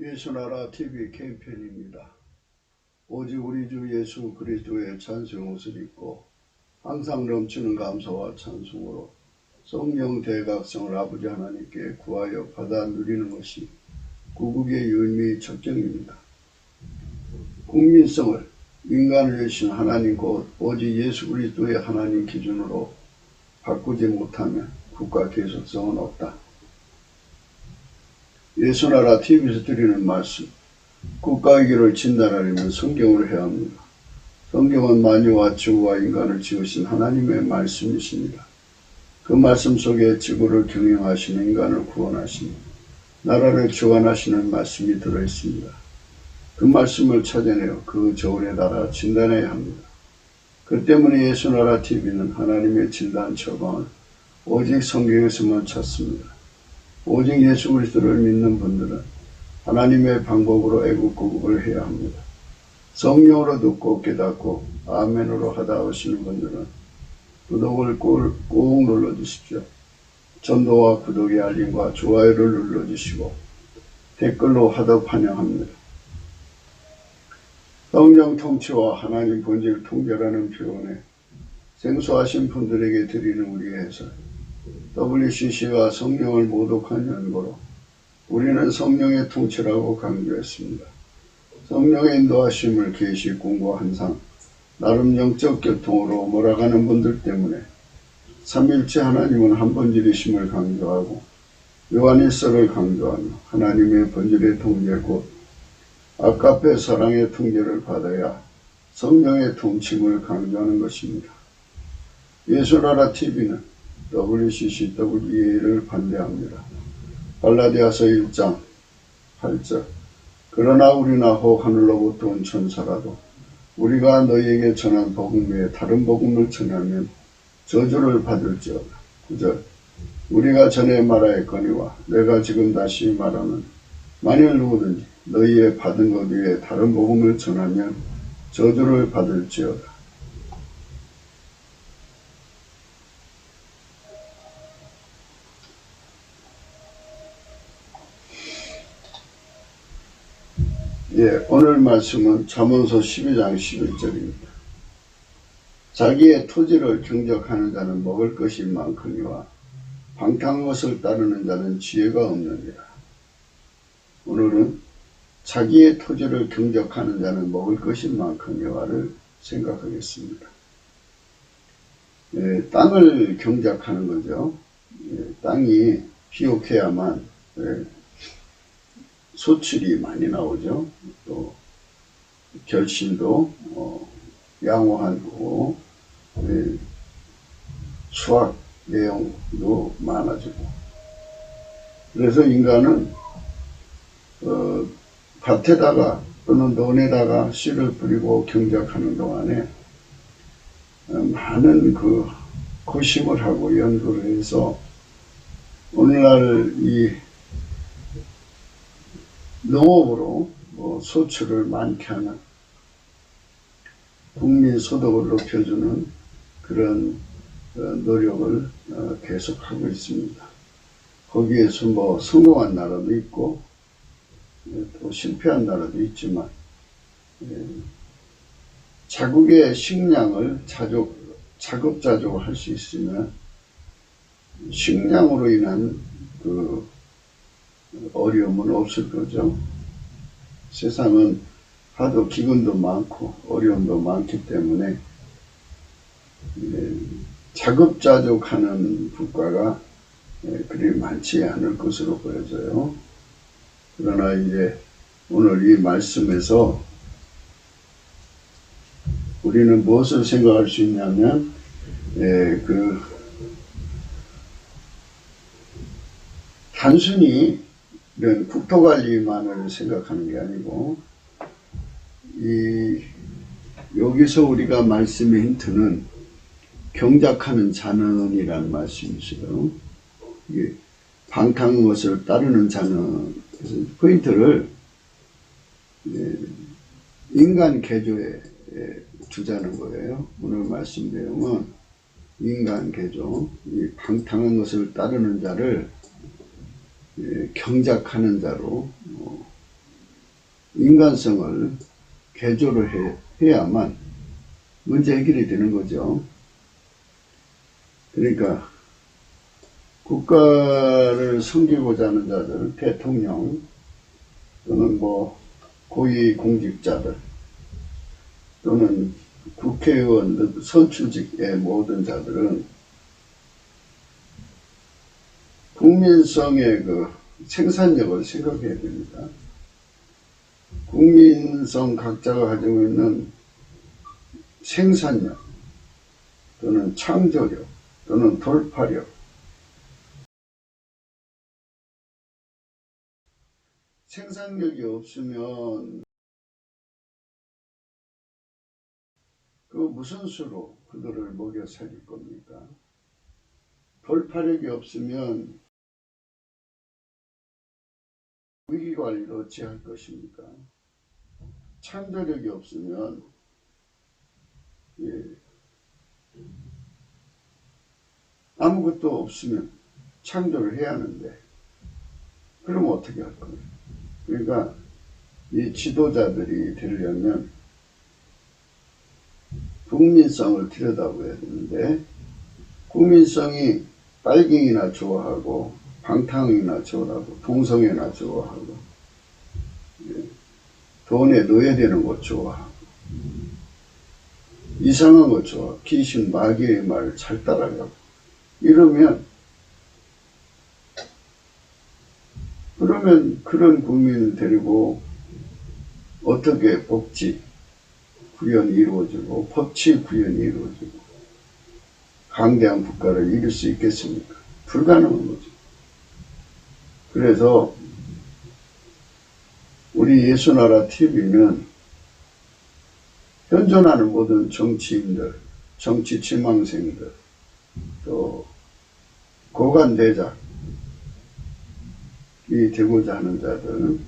예수나라 TV 캠페인입니다. 오직 우리 주 예수 그리스도의 찬송 옷을 입고 항상 넘치는 감사와 찬송으로 성령 대각성을 아버지 하나님께 구하여 받아 누리는 것이 구국의 유미 적정입니다. 국민성을 인간을 위하신 하나님 곧 오직 예수 그리스도의 하나님 기준으로 바꾸지 못하면 국가 계속성은 없다. 예수나라 TV에서 드리는 말씀, 국가의 길을 진단하려면 성경을 해야 합니다. 성경은 만유와 지구와 인간을 지으신 하나님의 말씀이십니다. 그 말씀 속에 지구를 경영하시는 인간을 구원하시는 나라를 주관하시는 말씀이 들어있습니다. 그 말씀을 찾아내어 그 저울에 달아 진단해야 합니다. 그 때문에 예수나라 TV는 하나님의 진단 처방을 오직 성경에서만 찾습니다. 오직 예수 그리스도를 믿는 분들은 하나님의 방법으로 애국구국을 해야 합니다. 성령으로 듣고 깨닫고 아멘으로 하다 오시는 분들은 구독을 꾹 눌러주십시오. 전도와 구독의 알림과 좋아요를 눌러주시고 댓글로 하도 환영합니다. 성령 통치와 하나님 본질 통제라는 표현에 생소하신 분들에게 드리는 우리의 해설, WCC가 성령을 모독한 연고로 우리는 성령의 통치라고 강조했습니다. 성령의 인도하심을 계시 공부한 나름 영적 교통으로 몰아가는 분들 때문에 삼일체 하나님은 한 본질이심을 강조하고 요한일서를 강조하며 하나님의 본질의 통제 곧 아까페 사랑의 통제를 받아야 성령의 통칭을 강조하는 것입니다. 예수나라 TV는 WCCWEA를 반대합니다. 갈라디아서 1장 8절 그러나 우리나 혹 하늘로부터 온 천사라도 우리가 너희에게 전한 복음 외에 다른 복음을 전하면 저주를 받을지어다. 9절 우리가 전에 말하였거니와 내가 지금 다시 말하는 만일 누구든지 너희의 받은 것 외에 다른 복음을 전하면 저주를 받을지어다. 오늘 말씀은 잠언서 12장 11절입니다. 자기의 토지를 경작하는 자는 먹을 것이 많거니와 방탕한 것을 따르는 자는 지혜가 없느니라. 오늘은 자기의 토지를 경작하는 자는 먹을 것이 많거니와를 생각하겠습니다. 땅을 경작하는 거죠. 땅이 비옥해야만 소출이 많이 나오죠. 또 결실도 양호하고 수확 내용도 많아지고 그래서 인간은 밭에다가 또는 논에다가 씨를 뿌리고 경작하는 동안에 많은 그 고심을 하고 연구를 해서 오늘날 이 농업으로 소출을 많게 하는 국민 소득을 높여주는 그런 노력을 계속하고 있습니다. 거기에서 성공한 나라도 있고 또 실패한 나라도 있지만 자국의 식량을 자급자족을 할 수 있으면 식량으로 인한 그 어려움은 없을 거죠. 세상은 하도 기근도 많고 어려움도 많기 때문에 자급자족하는 국가가 그리 많지 않을 것으로 보여져요. 그러나 이제 오늘 이 말씀에서 우리는 무엇을 생각할 수 있냐면 단순히 이런 국토관리만을 생각하는 게 아니고 여기서 우리가 말씀의 힌트는 경작하는 자는이라는 말씀이 있어요. 이게 방탕한 것을 따르는 자는 그래서 포인트를 인간 개조에 두자는 거예요. 오늘 말씀 내용은 인간 개조, 이 방탕한 것을 따르는 자를 경작하는 자로 인간성을 개조를 해야만 문제 해결이 되는 거죠. 그러니까 국가를 섬기고자 하는 자들, 대통령 또는 고위공직자들 또는 국회의원, 선출직의 모든 자들은 국민성의 생산력을 생각해야 됩니다. 국민성 각자가 가지고 있는 생산력 또는 창조력 또는 돌파력, 생산력이 없으면 무슨 수로 그들을 먹여 살릴 겁니까? 돌파력이 없으면 위기관리를 어찌할 것입니까? 창조력이 없으면 아무것도 없으면 창조를 해야 하는데 그럼 어떻게 할 겁니까? 그러니까 이 지도자들이 되려면 국민성을 들여다봐야 되는데 국민성이 빨갱이나 좋아하고 방탕이나 좋아하고 동성애나 좋아하고 돈에 넣어야 되는 것 좋아하고 이상한 것 좋아, 귀신 마귀의 말을 잘 따라가고 이러면 그러면 그런 국민을 데리고 어떻게 복지 구현이 이루어지고 법치 구현이 이루어지고 강대한 국가를 이룰 수 있겠습니까? 불가능한 거죠. 그래서 우리 예수나라 TV는 현존하는 모든 정치인들, 정치 지망생들, 또 고관대작이 되고자 하는 자들은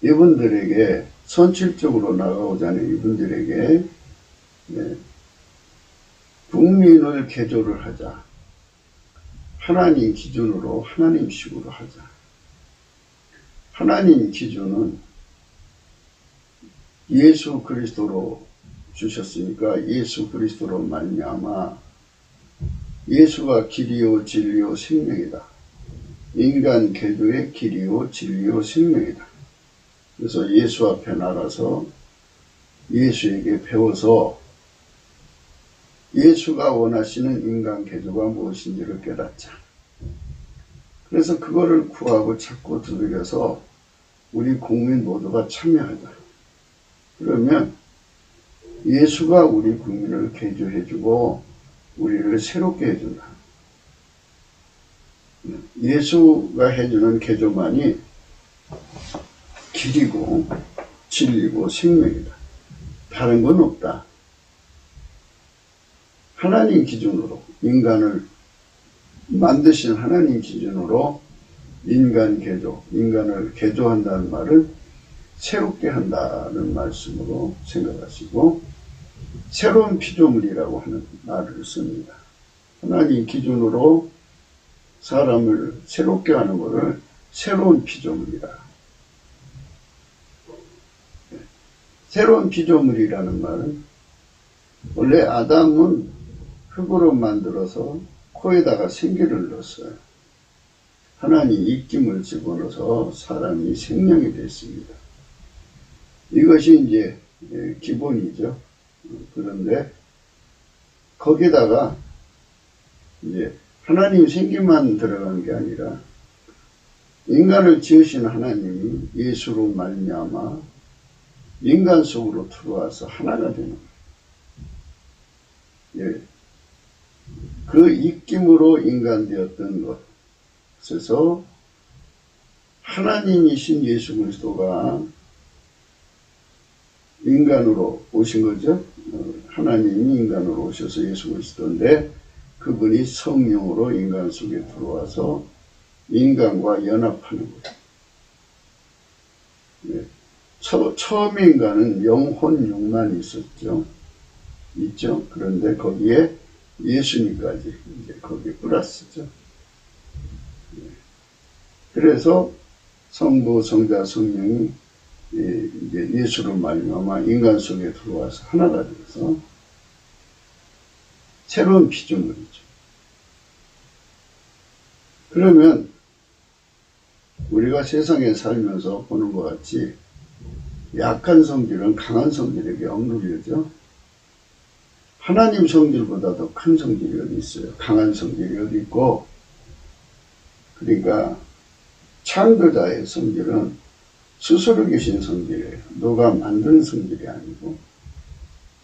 이분들에게 선출적으로 나가고자 하는 이분들에게 국민을 개조를 하자. 하나님 기준으로 하나님식으로 하자. 하나님 기준은 예수 그리스도로 주셨으니까 예수 그리스도로 말미암아 예수가 길이요 진리요 생명이다. 인간 개조의 길이요 진리요 생명이다. 그래서 예수 앞에 나가서 예수에게 배워서 예수가 원하시는 인간 개조가 무엇인지를 깨닫자. 그래서 그거를 구하고 찾고 두드려서 우리 국민 모두가 참여하자. 그러면 예수가 우리 국민을 개조해주고 우리를 새롭게 해준다. 예수가 해주는 개조만이 길이고 진리고 생명이다. 다른 건 없다. 하나님 기준으로 인간을 만드신 하나님 기준으로 인간 개조, 인간을 개조한다는 말을 새롭게 한다는 말씀으로 생각하시고 새로운 피조물이라고 하는 말을 씁니다. 하나님 기준으로 사람을 새롭게 하는 것을 새로운 피조물이다. 새로운 피조물이라는 말은 원래 아담은 흙으로 만들어서 코에다가 생기를 넣었어요. 하나님 입김을 집어넣어서 사람이 생명이 됐습니다. 이것이 이제 기본이죠. 그런데 거기다가 이제 하나님 생기만 들어간 게 아니라 인간을 지으신 하나님이 예수로 말미암아 인간 속으로 들어와서 하나가 되는 거예요. 예. 그 입김으로 인간 되었던 것에서 하나님이신 예수 그리스도가 인간으로 오신 거죠. 하나님이 인간으로 오셔서 예수 그리스도인데 그분이 성령으로 인간 속에 들어와서 인간과 연합하는 거예요. 네. 처음 인간은 영혼 육만 있었죠. 있죠. 그런데 거기에 예수님까지 이제 거기에 플러스죠. 네. 그래서 성부, 성자, 성령이 이제 예수로 말미암아 인간 속에 들어와서 하나가 되어서 새로운 피조물이죠. 그러면 우리가 세상에 살면서 보는 것 같이 약한 성질은 강한 성질에게 억눌려져. 하나님 성질보다 더 큰 성질이 어디 있어요? 강한 성질이 어디 있고, 그러니까 창조자의 성질은 스스로 계신 성질이에요. 누가 만든 성질이 아니고,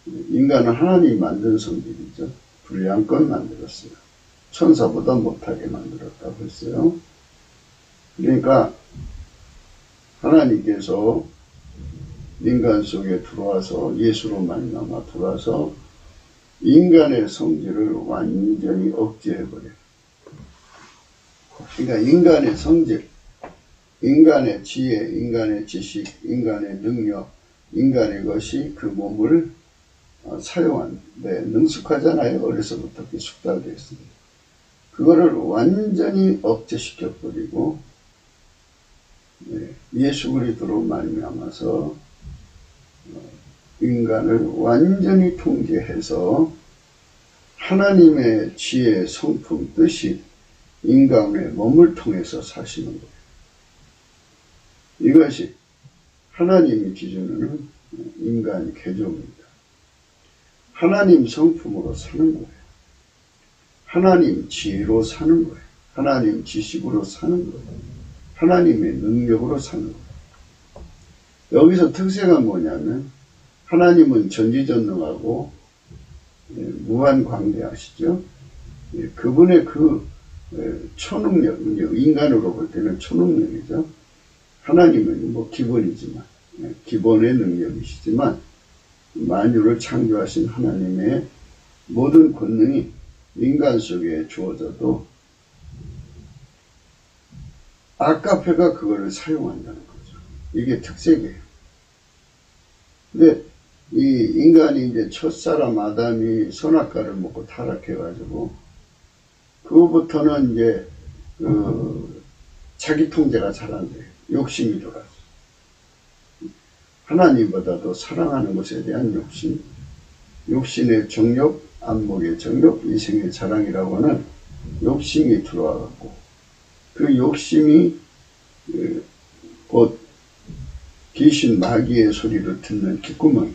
인간은 하나님이 만든 성질이죠. 불량껏 만들었어요. 천사보다 못하게 만들었다고 했어요. 그러니까 하나님께서 인간 속에 들어와서 예수로 말미암아 들어와서 인간의 성질을 완전히 억제해버려요. 그러니까 인간의 성질, 인간의 지혜, 인간의 지식, 인간의 능력, 인간의 것이 그 몸을 사용하는데 능숙하잖아요. 어려서부터 숙달되어 있습니다. 그거를 완전히 억제시켜버리고 예수 그리스도로 말미암아서 인간을 완전히 통제해서 하나님의 지혜, 성품, 뜻이 인간의 몸을 통해서 사시는 거예요. 이것이 하나님의 기준으로는 인간 개종입니다. 하나님 성품으로 사는 거예요. 하나님 지혜로 사는 거예요. 하나님 지식으로 사는 거예요. 하나님의 능력으로 사는 거예요. 여기서 특색은 뭐냐면 하나님은 전지전능하고 무한광대하시죠. 그분의 그 초능력, 인간으로 볼 때는 초능력이죠. 하나님은 뭐 기본이지만, 기본의 능력이시지만 만유를 창조하신 하나님의 모든 권능이 인간 속에 주어져도 아카페가 그거를 사용한다는 거죠. 이게 특색이에요. 근데 이 인간이 이제 첫사람 아담이 선악과를 먹고 타락해가지고 그거부터는 이제 자기 통제가 잘 안 돼요. 욕심이 들어와서 하나님보다도 사랑하는 것에 대한 욕심, 육신의 정욕, 안목의 정욕, 이생의 자랑이라고 하는 욕심이 들어와갖고 그 욕심이 곧 귀신 마귀의 소리를 듣는 귓구멍이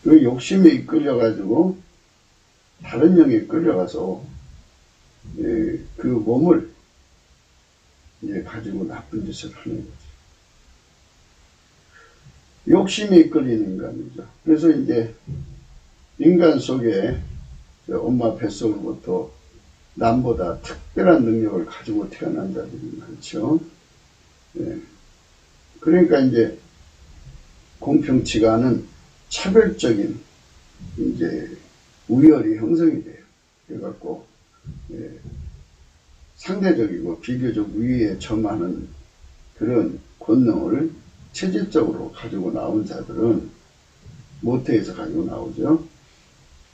그 욕심에 이끌려가지고 다른 영에 끌려가서 그 몸을 이제 가지고 나쁜 짓을 하는 거죠. 욕심이 이끌리는 인간이죠. 그래서 이제 인간 속에 엄마 뱃속으로부터 남보다 특별한 능력을 가지고 태어난 자들이 많죠. 그러니까 이제 공평치가 않은 차별적인 이제 우열이 형성이 돼요. 그래갖고 상대적이고 비교적 위에 점하는 그런 권능을 체질적으로 가지고 나온 자들은 모태에서 가지고 나오죠.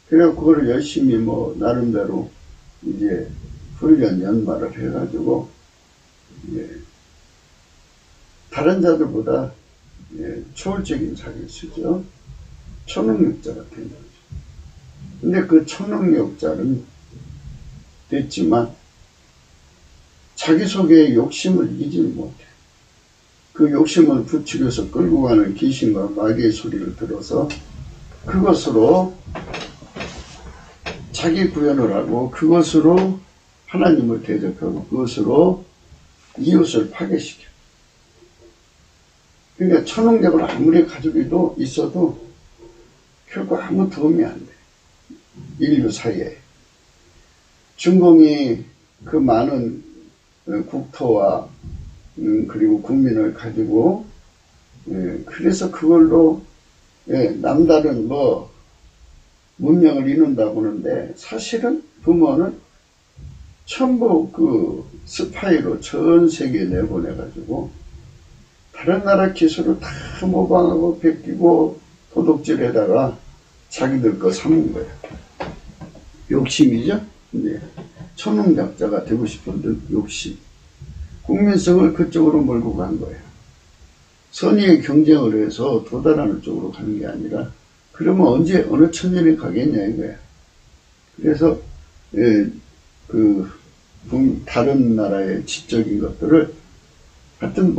그래갖고 그거를 열심히 뭐 나름대로 이제 훈련 연마를 해가지고 다른 자들보다 초월적인 자리를 쓰죠. 초능력자가 된 거죠. 근데 그 초능력자는 됐지만 자기 속에 욕심을 이기지 못해. 그 욕심을 부추겨서 끌고 가는 귀신과 마귀의 소리를 들어서 그것으로 자기 구현을 하고 그것으로 하나님을 대적하고 그것으로 이웃을 파괴시켜. 그러니까 초능력을 아무리 가지고 있어도 결국 아무 도움이 안 돼. 인류 사이에. 중공이 그 많은 국토와 그리고 국민을 가지고 그래서 그걸로 남다른 뭐 문명을 이룬다고 하는데 사실은 부모는 전부 그 스파이로 전 세계에 내보내가지고 다른 나라 기술을 다 모방하고 베끼고 도둑질에다가 자기들 거 삼은 거예요. 욕심이죠? 네. 초능력자가 되고 싶은 욕심. 국민성을 그쪽으로 몰고 간 거예요. 선의의 경쟁을 해서 도달하는 쪽으로 가는 게 아니라, 그러면 언제 어느 천년에 가겠냐 이거야. 그래서 다른 나라의 지적인 것들을 하여튼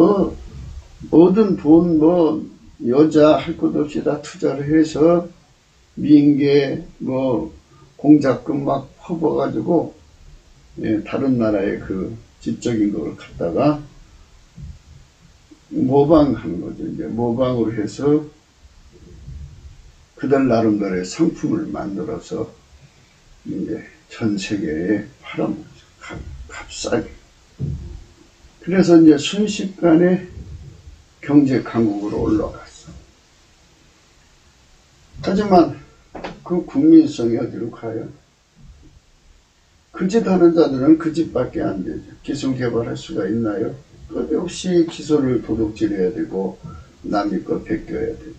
뭐든 돈 여자 할 것 없이 다 투자를 해서 민계 공작금 막 퍼부어가지고 다른 나라의 그 지적인 걸 갖다가 모방하는 거죠. 이제 모방으로 해서 그들 나름대로의 상품을 만들어서 이제 전 세계에 팔아먹죠. 값싸게. 그래서 이제 순식간에 경제 강국으로 올라갔어. 하지만 그 국민성이 어디로 가요? 그 짓 하는 자들은 그 짓밖에 안 되죠. 기술 개발할 수가 있나요? 끝없이 기술을 도둑질해야 되고 남의 거 베껴야 되고,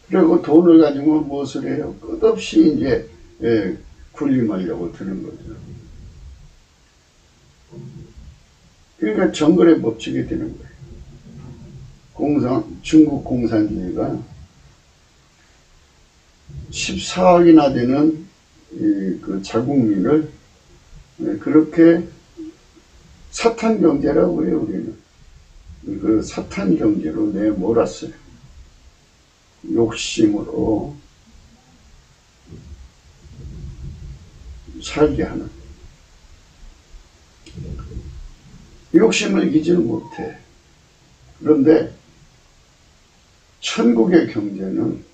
그리고 돈을 가지고 무엇을 해요? 끝없이 이제 군림하려고 드는 거죠. 그러니까 정글의 법칙이 되는 거예요. 중국 공산주의가 14억이나 되는 그 자국민을 그렇게 사탄 경제라고 해요. 우리는 그 사탄 경제로 내몰았어요. 욕심으로 살게 하는. 욕심을 이기지는 못해. 그런데 천국의 경제는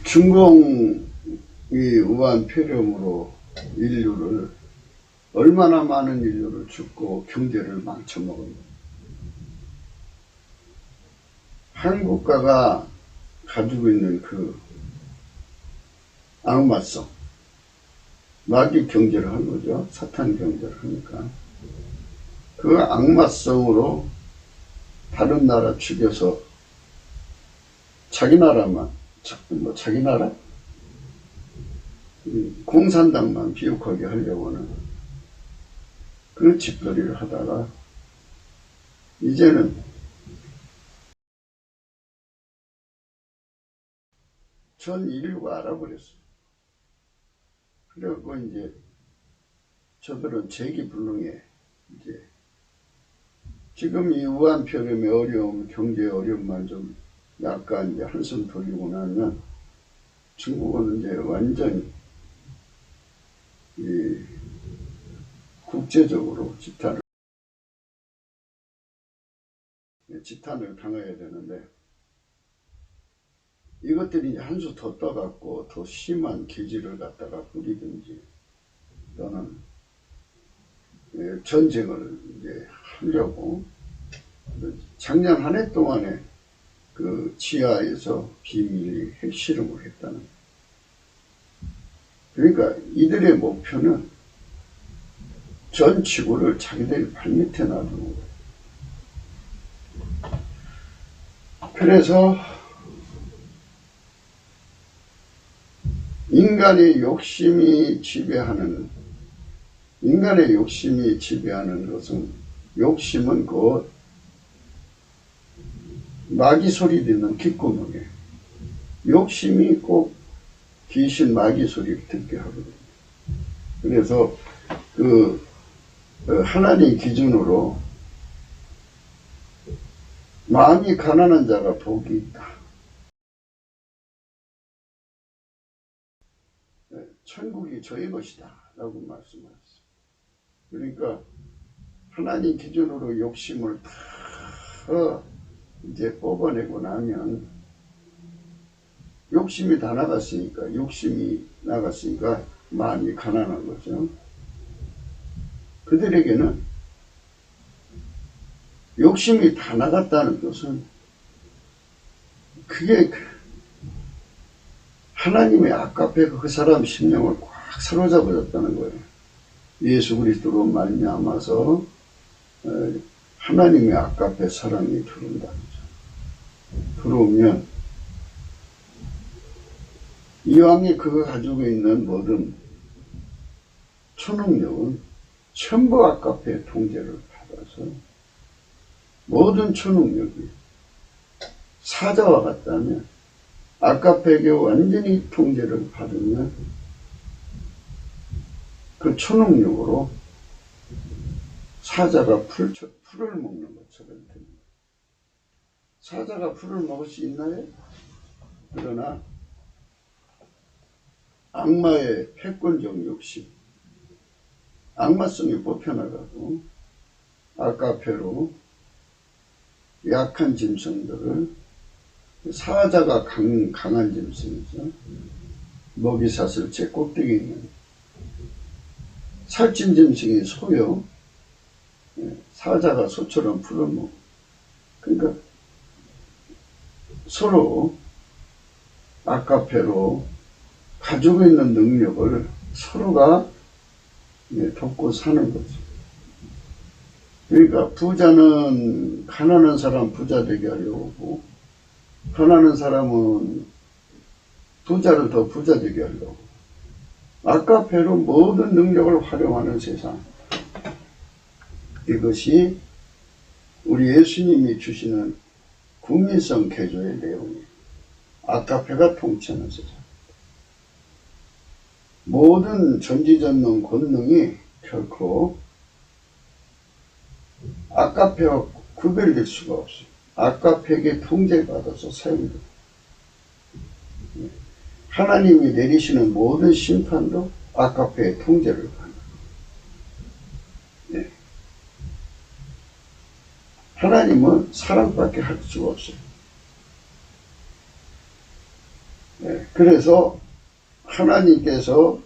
중공이 우한폐렴으로 인류를, 얼마나 많은 인류를 죽고 경제를 망쳐먹은, 한 국가가 가지고 있는 그 악마성, 마귀 경제를 한 거죠. 사탄 경제를 하니까. 그 악마성으로 다른 나라 죽여서 자기 나라만, 자기 나라? 공산당만 비옥하게 하려고는 그 짓거리를 하다가 이제는 전 인류가 알아버렸어요. 그래갖고 이제 저들은 재기불능해. 이제 지금 이 우한폐렴의 어려움, 경제의 어려움만 좀 약간 이제 한숨 돌리고 나면 중국은 이제 완전히 이 국제적으로 지탄을 당해야 되는데, 이것들이 이제 한 수 더 떠갖고 더 심한 기질을 갖다가 부리든지 또는 전쟁을 이제 하려고, 작년 한 해 동안에 그 지하에서 비밀리 핵실험을 했다는 거예요. 그러니까 이들의 목표는 전 지구를 자기들 발밑에 놔두는 거예요. 그래서 인간의 욕심이 지배하는 것은, 욕심은 곧 마귀 소리 듣는 귓구멍에, 욕심이 꼭 귀신 마귀 소리를 듣게 하거든요. 그래서 하나님 기준으로 마음이 가난한 자가 복이 있다. 천국이 저의 것이다 라고 말씀하셨어요. 그러니까 하나님 기준으로 욕심을 다 이제 뽑아내고 나면, 욕심이 나갔으니까 마음이 가난한 거죠. 그들에게는 욕심이 다 나갔다는 것은 그게 하나님의 악앞에 그 사람 심령을 꽉 사로잡아졌다는 거예요. 예수 그리스도로 말미암아서 하나님의 악앞에 사람이 들어온다는 거죠. 들어오면 이왕에 그가 가지고 있는 모든 초능력은 전부 아카페의 통제를 받아서 모든 초능력이 사자와 같다면 아카페에게 완전히 통제를 받으면 그 초능력으로 사자가 풀을 먹는 것처럼 됩니다. 사자가 풀을 먹을 수 있나요? 그러나 악마의 패권적 욕심, 악마성이 뽑혀나가고 아카페로 약한 짐승들을 사자가 강한 짐승이죠. 먹이 사슬 제 꼭대기에 있는 살찐 짐승이 소요. 사자가 소처럼 풀을 먹고. 그러니까 서로 아카페로 가지고 있는 능력을 서로가 돕고 사는 거죠. 그러니까 부자는 가난한 사람 부자 되게 하려고 하고, 가난한 사람은 부자를 더 부자 되게 하려고. 아카페로 모든 능력을 활용하는 세상. 이것이 우리 예수님이 주시는 국민성 개조의 내용이에요. 아카페가 통치하는 세상. 모든 전지전능 권능이 결코 아카페와 구별될 수가 없어요. 아카페에게 통제받아서 사용됩니다. 하나님이 내리시는 모든 심판도 아카페의 통제를 받는 거예요. 하나님은 사랑밖에 할 수가 없어요. 그래서 하나님께서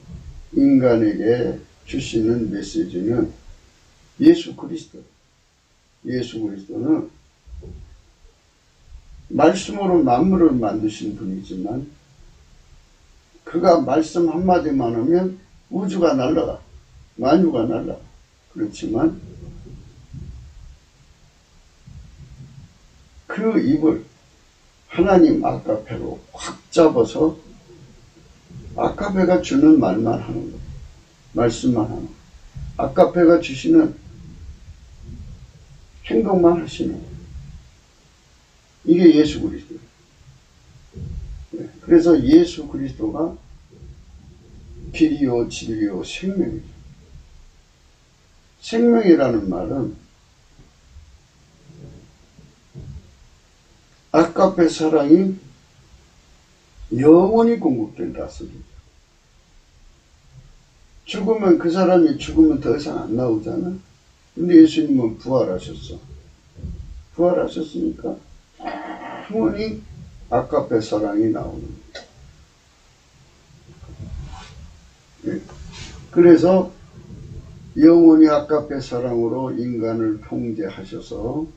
인간에게 주시는 메시지는 예수 그리스도. 예수 그리스도는 말씀으로 만물을 만드신 분이지만 그가 말씀 한마디만 하면 우주가 날아가. 만유가 날아가. 그렇지만 그 입을 하나님 아카페로 확 잡아서 아카페가 주는 말만 하는 거예요. 말씀만 하는 거예요. 아카페가 주시는 행동만 하시는 거예요. 이게 예수 그리스도예요. 그래서 예수 그리스도가 길이요 진리요 생명이죠. 생명이라는 말은 아카페 사랑이 영원히 공급된다 소리죠. 죽으면 그 사람이 죽으면 더 이상 안 나오잖아. 근데 예수님은 부활하셨어. 부활하셨으니까 영원히 아카페 사랑이 나오는 거예요. 그래서 영원히 아카페 사랑으로 인간을 통제하셔서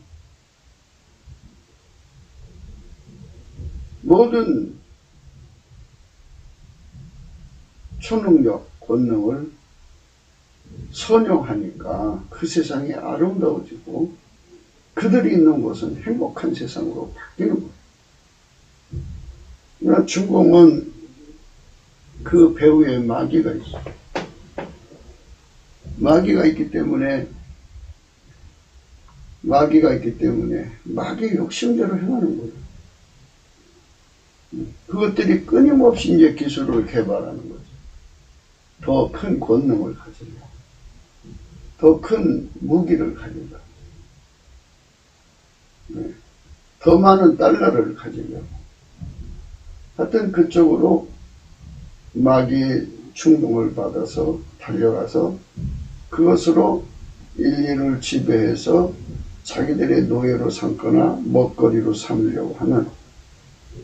모든 초능력, 권능을 선용하니까 그 세상이 아름다워지고 그들이 있는 곳은 행복한 세상으로 바뀌는 거예요. 그러나 중공은 그 배후에 마귀가 있어요. 마귀가 있기 때문에 마귀의 욕심대로 행하는 거예요. 그것들이 끊임없이 이제 기술을 개발하는 거죠. 더 큰 권능을 가지려고. 더 큰 무기를 가지려고. 더 많은 달러를 가지려고. 하여튼 그쪽으로 마귀의 충동을 받아서 달려가서 그것으로 인류를 지배해서 자기들의 노예로 삼거나 먹거리로 삼으려고 하는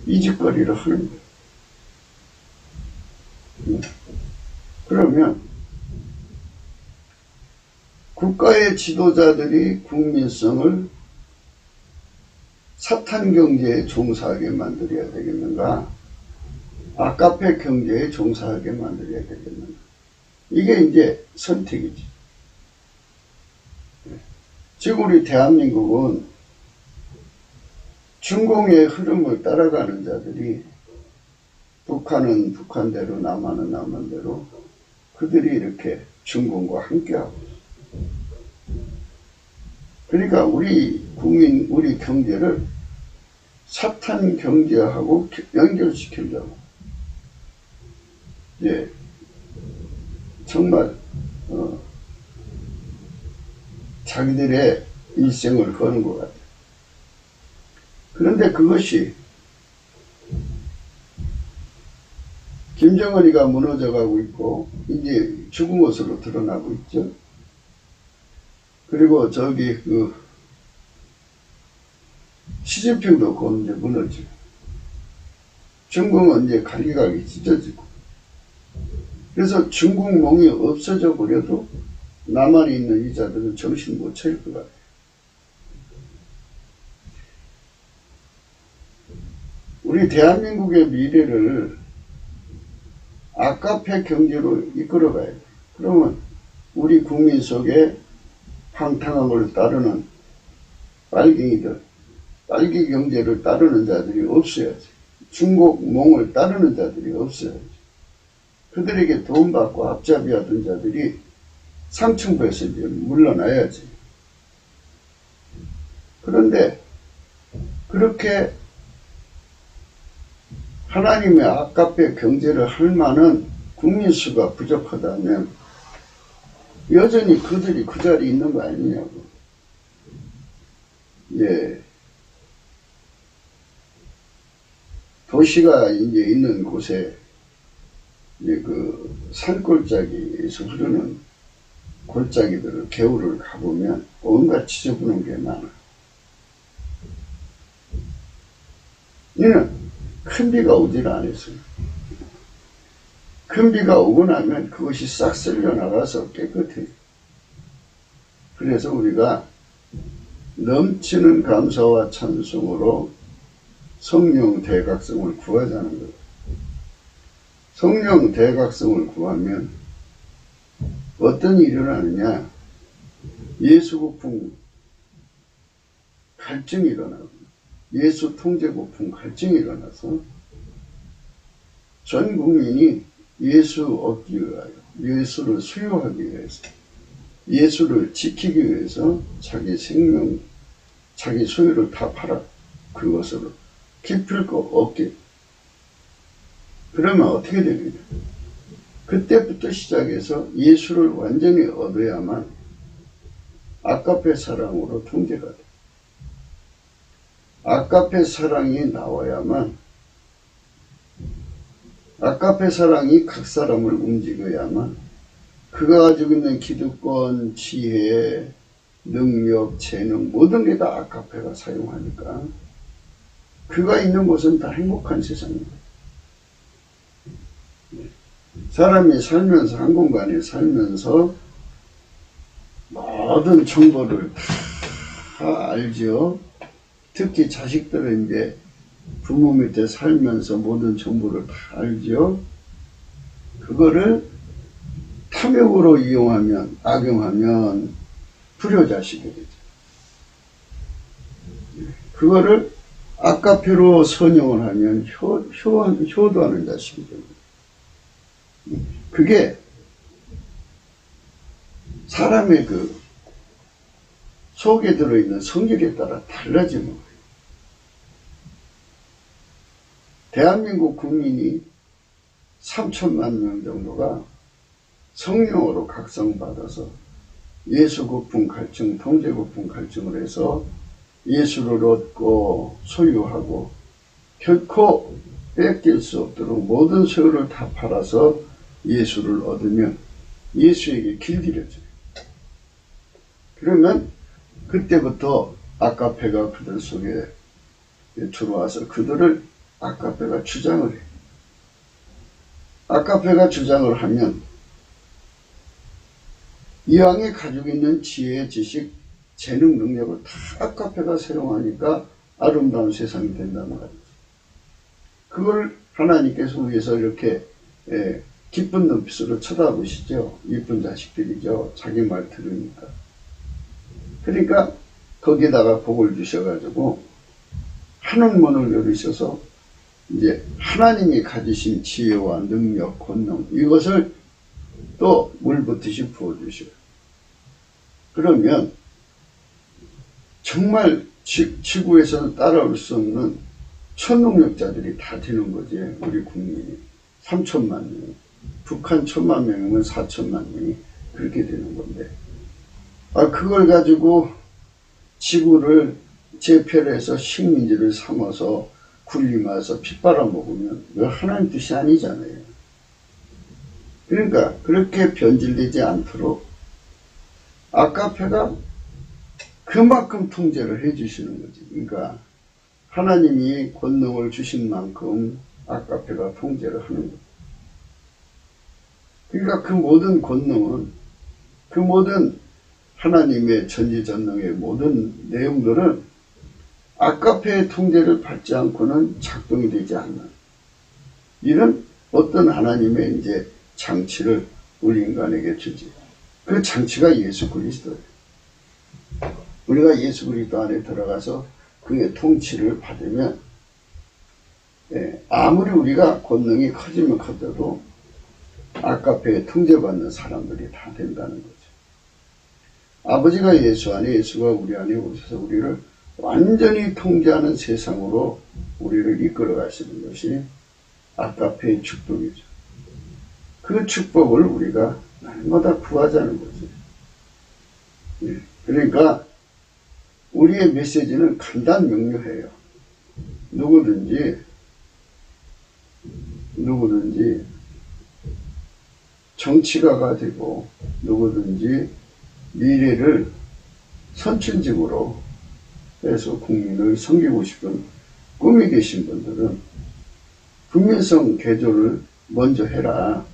이짓거리를 하는 거예요. 그러면 국가의 지도자들이 국민성을 사탄 경제에 종사하게 만들어야 되겠는가? 아카페 경제에 종사하게 만들어야 되겠는가? 이게 이제 선택이지. 지금 우리 대한민국은 중공의 흐름을 따라가는 자들이 북한은 북한대로 남한은 남한대로 그들이 이렇게 중공과 함께하고 그러니까 우리 국민, 우리 경제를 사탄 경제하고 연결시키려고 예, 정말 자기들의 일생을 거는 것 같아요. 그런데 그것이 김정은이가 무너져가고 있고 이제 죽은 것으로 드러나고 있죠. 그리고 저기 시진핑도 곧 이제 무너지고 중국은 이제 갈기갈기 찢어지고 그래서 중국몽이 없어져 버려도 남한에 있는 이 자들은 정신 못 차릴 것 같아요. 우리 대한민국의 미래를 아카페 경제로 이끌어가야 돼. 그러면 우리 국민 속에 황당함을 따르는 빨갱이들, 빨기 경제를 따르는 자들이 없어야지. 중국몽을 따르는 자들이 없어야지. 그들에게 돈 받고 앞잡이 하던 자들이 상층부에서 이제 물러나야지. 그런데 그렇게 하나님의 아카페 경제를 할 만한 국민수가 부족하다면 여전히 그들이 그 자리에 있는 거 아니냐고. 예. 도시가 이제 있는 곳에 이제 그 산골짜기에서 흐르는 골짜기들을 겨울을 가보면 온갖 지저분한 게 많아. 이는 큰 비가 오질 않았어요. 큰 비가 오고 나면 그것이 싹 쓸려 나가서 깨끗해요. 그래서 우리가 넘치는 감사와 찬송으로 성령 대각성을 구하자는 거예요. 성령 대각성을 구하면 어떤 일이 일어나느냐? 예수 고풍 갈증이 일어나고 예수 통제 고풍 갈증이 일어나서 전 국민이 예수 얻기 위하여 예수를 수용하기 위해서 예수를 지키기 위해서 자기 생명 자기 소유를 다 팔아 그것으로 기필 거 없게 그러면 어떻게 되느냐? 그때부터 시작해서 예수를 완전히 얻어야만 아카페 사랑으로 통제가 돼. 아카페 사랑이 나와야만 아카페 사랑이 각 사람을 움직여야만 그가 가지고 있는 기득권, 지혜, 능력, 재능 모든 게 다 아카페가 사용하니까 그가 있는 곳은 다 행복한 세상입니다. 사람이 살면서 한 공간에 살면서 모든 정보를 다 알죠. 특히 자식들은 이제 부모 밑에 살면서 모든 정보를 다 알죠. 그거를 탐욕으로 이용하면 악용하면 불효자식이 되죠. 그거를 아카페로 선용을 하면 효도하는 자식이 됩니다. 그게 사람의 그 속에 들어있는 성질에 따라 달라지는 거예요. 대한민국 국민이 3천만 명 정도가 성령으로 각성받아서 예수 고풍 갈증, 통제 고풍 갈증을 해서 예수를 얻고 소유하고 결코 뺏길 수 없도록 모든 소유를 다 팔아서 예수를 얻으면 예수에게 길들여져요. 그러면 그때부터 아카페가 그들 속에 들어와서 그들을 아카페가 주장을 해요. 아카페가 주장을 하면 이왕에 가지고 있는 지혜, 지식, 재능, 능력을 다 아카페가 사용하니까 아름다운 세상이 된다는 말이죠. 그걸 하나님께서 위해서 이렇게 기쁜 눈빛으로 쳐다보시죠. 이쁜 자식들이죠. 자기 말 들으니까. 그러니까 거기에다가 복을 주셔가지고 하늘문을 열으셔서 이제 하나님이 가지신 지혜와 능력, 권능 이것을 또 물붓듯이 부어주셔요. 그러면 정말 지구에서는 따라올 수 없는 초능력자들이 다 되는 거지. 우리 국민이 3천만 명, 북한 1,000만 명이면 4천만 명이 그렇게 되는 건데, 그걸 가지고 지구를 제패해서 식민지를 삼아서 군림해서 피 빨아먹으면 그건 하나님 뜻이 아니잖아요. 그러니까 그렇게 변질되지 않도록 아카페가 그만큼 통제를 해주시는 거지. 그러니까 하나님이 권능을 주신 만큼 아카페가 통제를 하는 거지. 그러니까 그 모든 권능은, 그 모든 하나님의 전지전능의 모든 내용들은 아카페의 통제를 받지 않고는 작동이 되지 않는 이런 어떤 하나님의 이제 장치를 우리 인간에게 주지. 그 장치가 예수 그리스도예요. 우리가 예수 그리스도 안에 들어가서 그의 통치를 받으면, 아무리 우리가 권능이 커지면 커져도 아카페에 통제받는 사람들이 다 된다는 거죠. 아버지가 예수 안에, 예수가 우리 안에 오셔서 우리를 완전히 통제하는 세상으로 우리를 이끌어 가시는 것이 아카페의 축복이죠. 그 축복을 우리가 날마다 구하자는 거죠. 그러니까 우리의 메시지는 간단 명료해요. 누구든지 정치가가 되고 누구든지 미래를 선천직으로 해서 국민을 섬기고 싶은 꿈이 계신 분들은 국민성 개조를 먼저 해라.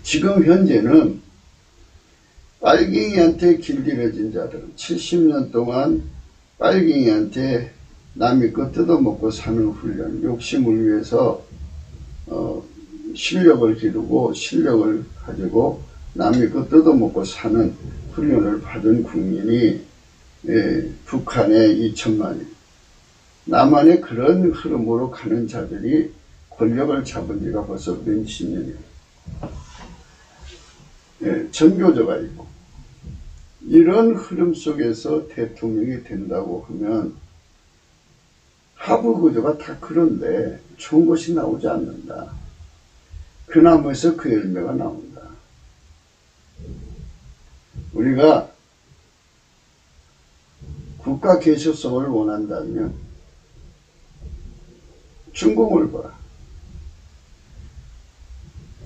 지금 현재는 빨갱이한테 길들여진 자들은 70년 동안 빨갱이한테 남의 거 뜯어먹고 사는 훈련, 욕심을 위해서 실력을 기르고 실력을 가지고 남의 거 뜯어먹고 사는 훈련을 받은 국민이 북한에 2천만이, 남한에 그런 흐름으로 가는 자들이 권력을 잡은 지가 벌써 몇십 년이에요. 전교조가 있고 이런 흐름 속에서 대통령이 된다고 하면 하부 구조가 다 그런데 좋은 것이 나오지 않는다. 그 나무에서 그 열매가 나온다. 우리가 국가 개혁성을 원한다면 중공을 봐.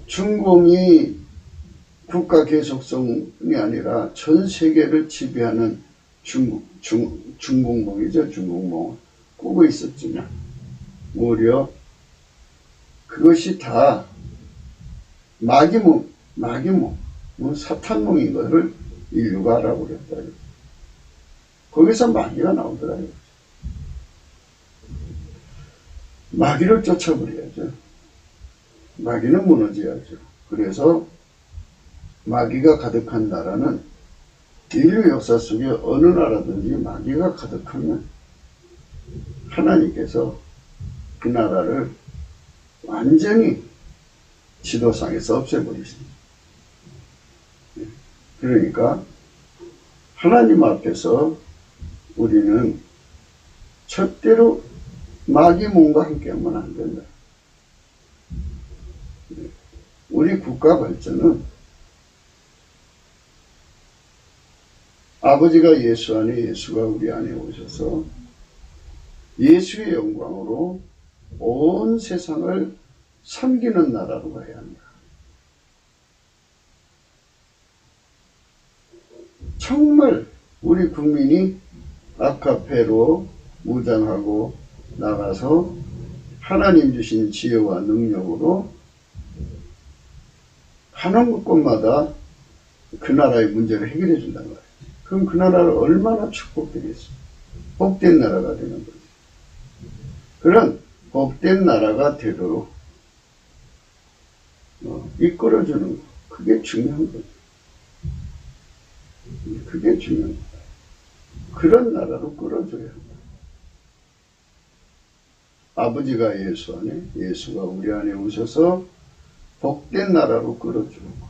중공이 국가 계속성이 아니라 전 세계를 지배하는 중공몽이죠. 중공몽 꾸고 있었지만 오히려 그것이 다 마귀몽, 사탄몽인 것을 인류가 알아버렸다. 거기서 마귀가 나오더라고요. 마귀를 쫓아버려야죠. 마귀는 무너져야죠. 그래서 마귀가 가득한 나라는 인류 역사 속에 어느 나라든지 마귀가 가득하면 하나님께서 그 나라를 완전히 지도상에서 없애버리십니다. 그러니까 하나님 앞에서 우리는 절대로 마귀 몸과 함께하면 안 된다. 우리 국가 발전은 아버지가 예수 안에, 예수가 우리 안에 오셔서 예수의 영광으로 온 세상을 섬기는 나라로 가야 합니다. 정말 우리 국민이 아카페로 무장하고 나가서 하나님 주신 지혜와 능력으로 하는 곳마다 그 나라의 문제를 해결해 준단 말이에요. 그럼 그 나라를 얼마나 축복되겠어요. 복된 나라가 되는 거죠. 그런 복된 나라가 되도록 이끌어주는 거, 그게 중요한 거죠. 그게 중요한 거죠. 그런 나라로 끌어줘야 한다. 아버지가 예수 안에, 예수가 우리 안에 오셔서 복된 나라로 끌어주는 것.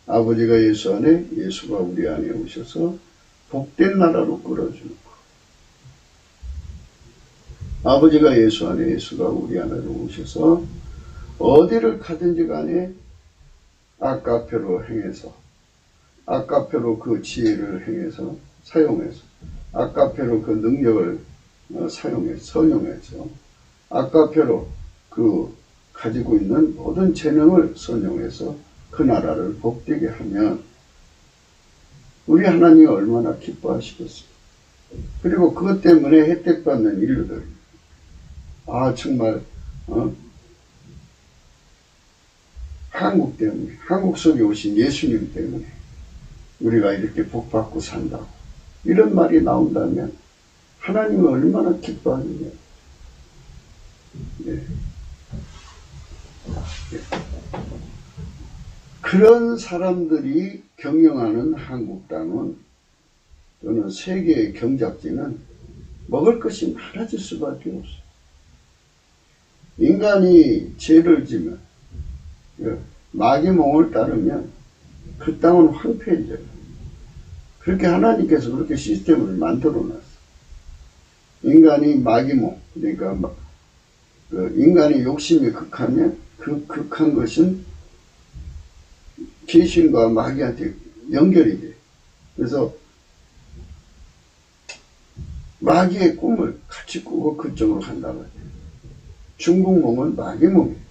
아버지가 예수 안에, 예수가 우리 안에 오셔서 복된 나라로 끌어주는 것. 아버지가 예수 안에, 예수가 우리 안으로 오셔서 어디를 가든지 간에 아까표로 행해서, 아까표로 그 지혜를 행해서, 사용해서, 아까표로 그 능력을 사용해서, 선용해서, 아까표로 그 가지고 있는 모든 재능을 선용해서 그 나라를 복되게 하면 우리 하나님이 얼마나 기뻐하시겠어요. 그리고 그것 때문에 혜택받는 인류들, 정말 한국 때문에, 한국 속에 오신 예수님 때문에 우리가 이렇게 복받고 산다고 이런 말이 나온다면 하나님은 얼마나 기뻐하느냐. 네. 그런 사람들이 경영하는 한국 땅은 또는 세계의 경작지는 먹을 것이 많아질 수밖에 없어요. 인간이 죄를 지면, 마귀몽을 따르면 그 땅은 황폐해져요. 그렇게 하나님께서 그렇게 시스템을 만들어 놨어요. 인간이 마귀몽, 그러니까 인간의 욕심이 극하면 그 극한 것은 귀신과 마귀한테 연결이 돼요. 그래서 마귀의 꿈을 같이 꾸고 그쪽으로 간다고 해요. 중국몽은 마귀몽이에요.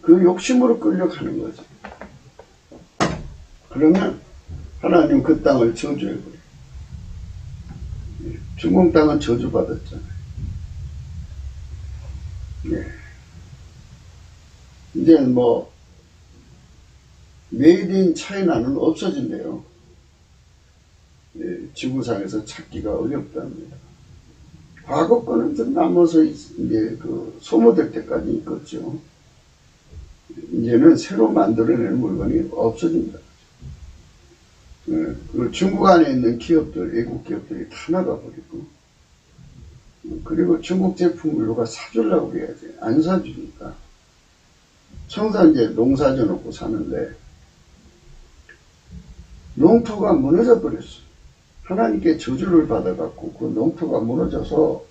그 욕심으로 끌려가는 거죠. 그러면 하나님 그 땅을 저주해버려요. 중국 땅은 저주받았잖아요. 이제 메이드 인 차이나는 없어진대요. 지구상에서 찾기가 어렵답니다. 과거 거는 좀 남아서 이제 소모될 때까지 있겠죠. 이제는 새로 만들어내는 물건이 없어진다. 중국 안에 있는 기업들, 외국 기업들이 다 나가버리고, 그리고 중국 제품을 누가 사주려고 해야지. 안 사주니까. 청산제 농사 져놓고 사는데, 농토가 무너져 버렸어. 하나님께 저주를 받아갖고 그 농토가 무너져서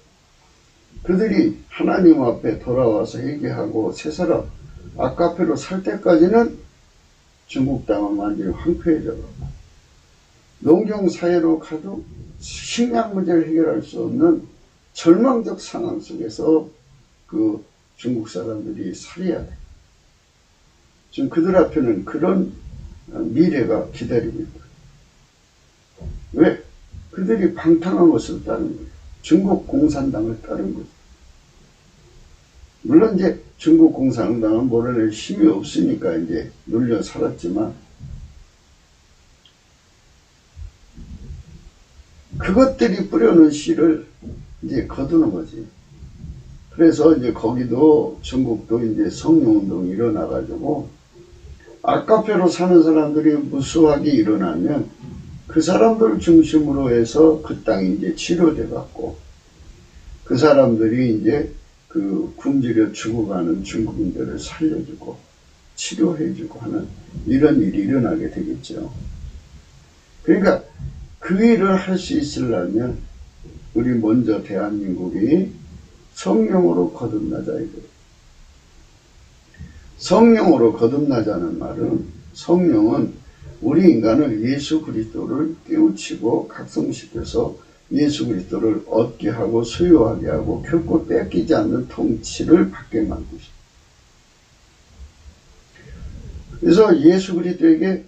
그들이 하나님 앞에 돌아와서 회개하고 새 사람 아까페로 살 때까지는 중국 땅은 완전히 황폐해져갖고 농경사회로 가도 식량 문제를 해결할 수 없는 절망적 상황 속에서 그 중국 사람들이 살아야 돼. 지금 그들 앞에는 그런 미래가 기다리고 있다. 왜? 그들이 방탕한 것을 따른 거예요. 중국 공산당을 따른 거죠. 물론 이제 중국 공산당은 몰아낼 힘이 없으니까 이제 눌려 살았지만 그것들이 뿌려놓은 씨를 이제 거두는 거지. 그래서 이제 거기도 중국도 이제 성령운동이 일어나가지고 아카페로 사는 사람들이 무수하게 일어나면 그 사람들 중심으로 해서 그 땅이 이제 치료돼 갖고 그 사람들이 이제 그 굶주려 죽어가는 중국인들을 살려주고 치료해주고 하는 이런 일이 일어나게 되겠죠. 그러니까 그 일을 할 수 있으려면 우리 먼저 대한민국이 성령으로 거듭나자 이거예요. 성령으로 거듭나자는 말은 성령은 우리 인간을 예수 그리스도를 깨우치고 각성시켜서 예수 그리스도를 얻게 하고 소유하게 하고 결코 뺏기지 않는 통치를 받게 만드십니다. 그래서 예수 그리스도에게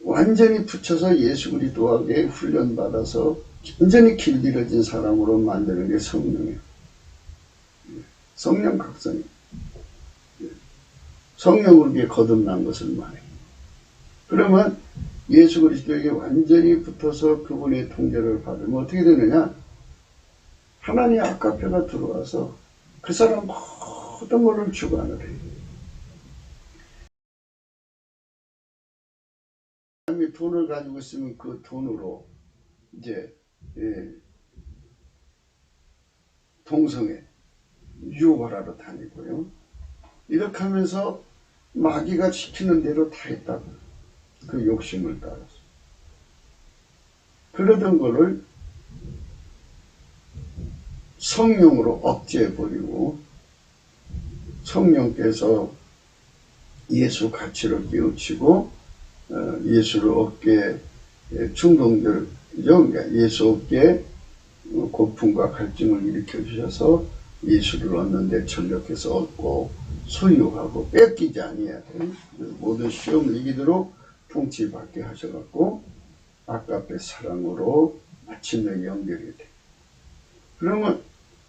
완전히 붙여서 예수 그리스도에게 훈련받아서 완전히 길들여진 사람으로 만드는 게 성령이에요. 성령 각성이에요. 성령으로 거듭난 것을 말해요. 그러면 예수 그리스도에게 완전히 붙어서 그분의 통제를 받으면 어떻게 되느냐? 하나님의 아카페가 들어와서 그 사람 모든 것을 주관을 해요. 사람이 돈을 가지고 있으면 그 돈으로 이제 동성애 유혹을 하러 다니고요. 이렇게 하면서 마귀가 시키는 대로 다 했다고. 그 욕심을 따라서. 그러던 거를 성령으로 억제해버리고 성령께서 예수 가치를 깨우치고 예수를 얻게 충동들 예수 얻게 고품과 갈증을 일으켜 주셔서 예수를 얻는 데 전력해서 얻고 소유하고 뺏기지 아니해야 돼. 모든 시험을 이기도록 통치받게 하셔갖고 아까의 사랑으로 마침내 연결이 돼. 그러면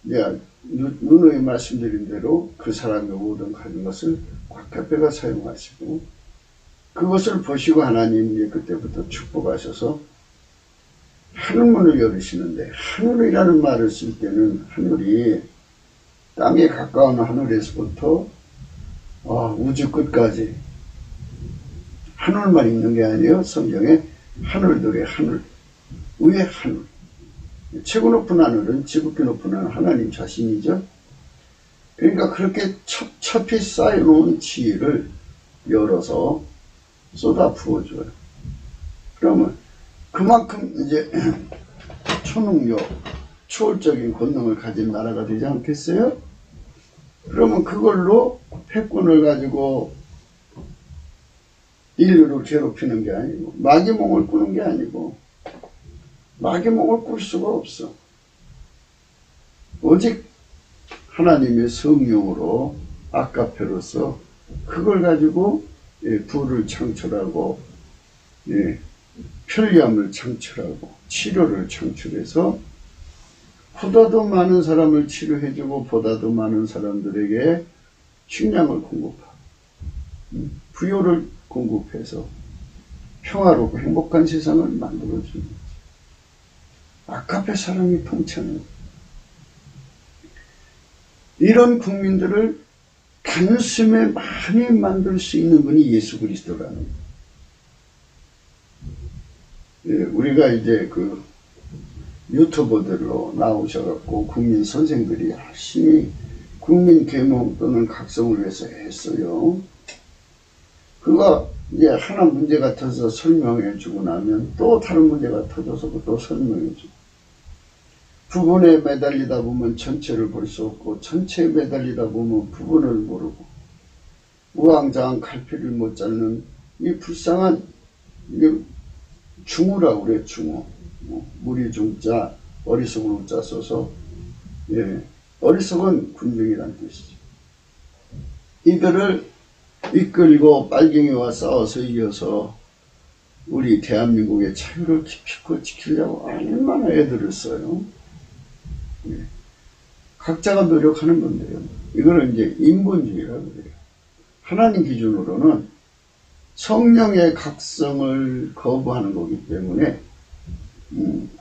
내가 누누이 말씀드린 대로 그 사람의 모든 가진 것을 아까페가 사용하시고 그것을 보시고 하나님이 그때부터 축복하셔서 하늘문을 열으시는데 하늘이라는 말을 쓸 때는 하늘이 땅에 가까운 하늘에서부터 우주 끝까지 하늘만 있는 게 아니에요. 성경에 하늘들의 하늘, 위의 하늘. 최고 높은 하늘은 지극히 높은 하늘 하나님 자신이죠. 그러니까 그렇게 첩첩이 쌓여놓은 지혜를 열어서 쏟아 부어줘요. 그러면 그만큼 이제 초능력, 초월적인 권능을 가진 나라가 되지 않겠어요? 그러면 그걸로 패권을 가지고 인류를 괴롭히는 게 아니고 마귀몽을 꾸는 게 아니고 마귀몽을 꿀 수가 없어. 오직 하나님의 성령으로 아까페로서 그걸 가지고 부를 창출하고 편리함을 창출하고 치료를 창출해서 보다도 많은 사람을 치료해주고 보다도 많은 사람들에게 식량을 공급하고 부요를 공급해서 평화롭고 행복한 세상을 만들어주는 거지. 아까페 사람이 통치하는 거지. 이런 국민들을 단숨에 많이 만들 수 있는 분이 예수 그리스도라는 거예요. 우리가 이제 그 유튜버들로 나오셔갖고 국민 선생들이 열심히 국민 계몽 또는 각성을 위해서 했어요. 그거 이제 하나 문제가 터져서 설명해주고 나면 또 다른 문제가 터져서 또 설명해주고 부분에 매달리다 보면 전체를 볼 수 없고 전체에 매달리다 보면 부분을 모르고 우왕좌왕 갈피를 못 잡는 이 불쌍한 중우라고 그래. 중우. 무리 중자 어리석은 우자 써서 어리석은 군중이란 뜻이죠. 이들을 이끌고 빨갱이와 싸워서 이겨서 우리 대한민국의 자유를 기필코 지키려고 얼마나 애들을 써요. 각자가 노력하는 건데요. 이거는 이제 인본주의라고 그래요. 하나님 기준으로는 성령의 각성을 거부하는 거기 때문에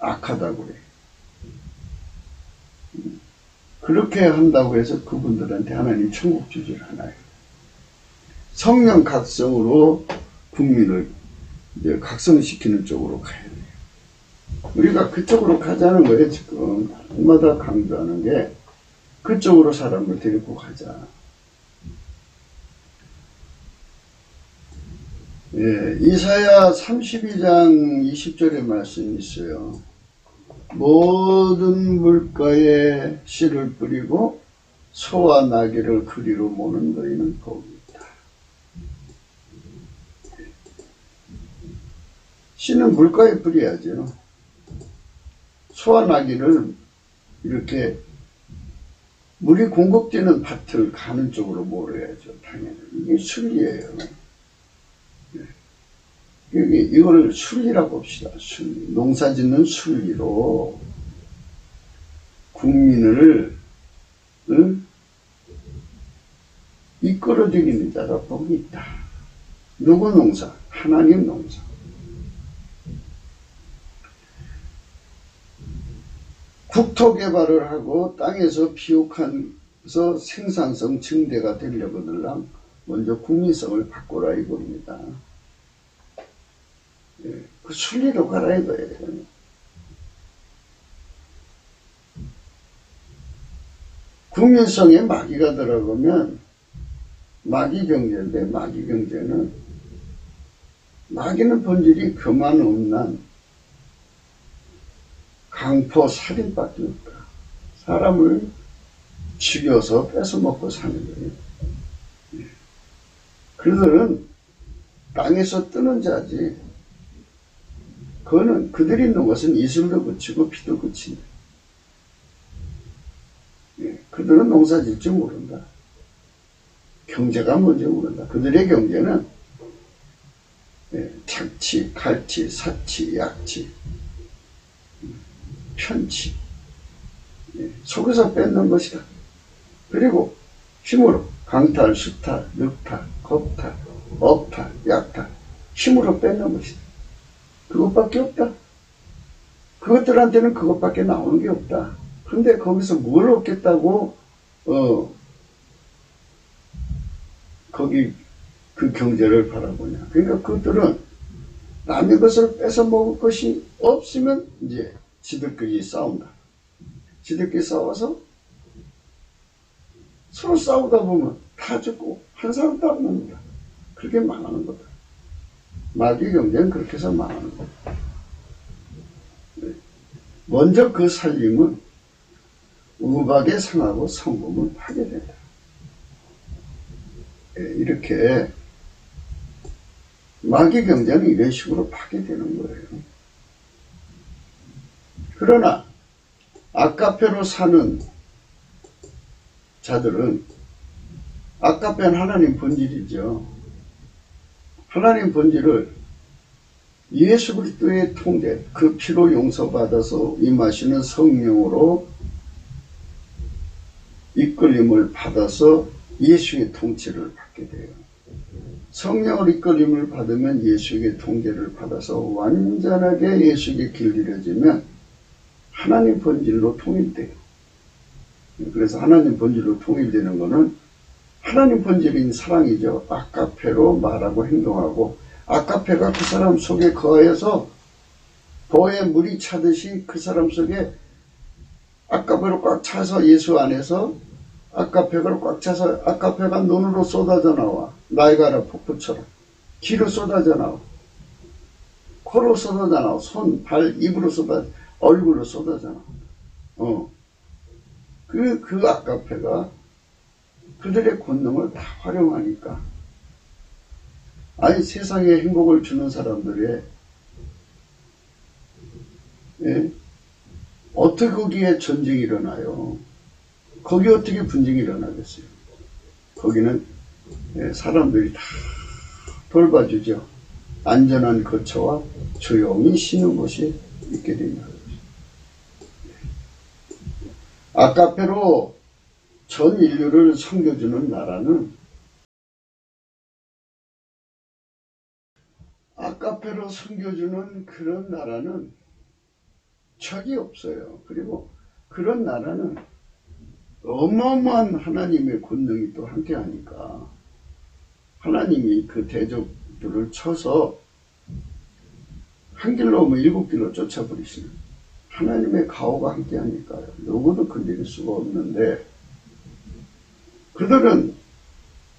악하다고 그래요. 그렇게 한다고 해서 그분들한테 하나님 천국 주지를 않아요. 성령 각성으로 국민을 이제 각성시키는 쪽으로 가야 돼요. 우리가 그쪽으로 가자는 거예요. 지금 날마다 강조하는 게 그쪽으로 사람을 데리고 가자. 이사야 32장 20절의 말씀이 있어요. 모든 물가에 씨를 뿌리고 소와 나귀를 그리로 모는 너희는 복이 있다. 씨는 물가에 뿌려야죠. 소와 나귀를 이렇게 물이 공급되는 밭을 가는 쪽으로 몰아야죠. 당연히. 이게 순리예요. 이거를 순리라고 봅시다. 순리. 농사 짓는 순리로 국민을 이끌어주기는 자가 복이 있다. 누구 농사? 하나님 농사. 국토 개발을 하고 땅에서 비옥해서 생산성 증대가 되려거들랑 먼저 국민성을 바꾸라 이겁니다. 그 순리도 갈아입어야 돼요. 국민성에 마귀가 들어가면 마귀 경제인데, 마귀 경제는 마귀는 본질이 교만 음란 강포 살인밖에 없다. 사람을 죽여서 뺏어먹고 사는 거예요. 그들은 땅에서 뜨는 자지, 그거는 그들이 있는 것은 이슬도 그치고 피도 그친다. 그들은 농사 짓지 모른다. 경제가 뭔지 모른다. 그들의 경제는 착취, 갈취, 사치, 약취, 편취, 속에서 뺏는 것이다. 그리고 힘으로 강탈, 수탈, 늑탈, 겁탈, 억탈, 약탈, 힘으로 뺏는 것이다. 그것밖에 없다. 그것들한테는 그것밖에 나오는 게 없다. 근데 거기서 뭘 얻겠다고 거기 그 경제를 바라보냐. 그러니까 그들은 남의 것을 뺏어 먹을 것이 없으면 이제 지들끼리 싸운다. 지들끼리 싸워서 서로 싸우다 보면 다 죽고 한 사람도 안 납니다. 그렇게 망하는 거다. 마귀 경제는 그렇게 해서 망하는 거다. 먼저 그 살림은 우박에 상하고 성공은 파괴된다. 이렇게 마귀 경제는 이런 식으로 파괴되는 거예요. 그러나 아카페로 사는 자들은, 아카페는 하나님 본질이죠. 하나님 본질을 예수 그리스도의 통제, 그 피로 용서받아서 임하시는 성령으로 이끌림을 받아서 예수의 통치를 받게 돼요. 성령을 이끌림을 받으면 예수의 통제를 받아서 완전하게 예수에게 길들여지면 하나님 본질로 통일돼요. 그래서 하나님 본질로 통일되는 것은 하나님 본질인 사랑이죠. 아카페로 말하고 행동하고, 아카페가 그 사람 속에 거하여서 보에 물이 차듯이 그 사람 속에 아카페로 꽉 차서, 예수 안에서 아카페가 꽉 차서 아카페가 눈으로 쏟아져 나와. 나이가라 폭포처럼 귀로 쏟아져 나와. 코로 쏟아져 나와. 손, 발, 입으로 쏟아져, 얼굴로 쏟아져 나와. 그 아카페가 그들의 권능을 다 활용하니까, 아니 세상에 행복을 주는 사람들의 어떻게 거기에 전쟁이 일어나요? 거기 어떻게 분쟁이 일어나겠어요? 거기는 사람들이 다 돌봐주죠. 안전한 거처와 조용히 쉬는 곳이 있게 됩니다. 아카페로 전 인류를 섬겨주는 나라는, 아카페로 섬겨주는 그런 나라는 적이 없어요. 그리고 그런 나라는 어마어마한 하나님의 권능이 또 함께 하니까 하나님이 그 대적들을 쳐서 한 길로 오면 7길로 쫓아버리시는 하나님의 가호가 함께 하니까요. 누구도 건드릴 수가 없는데, 그들은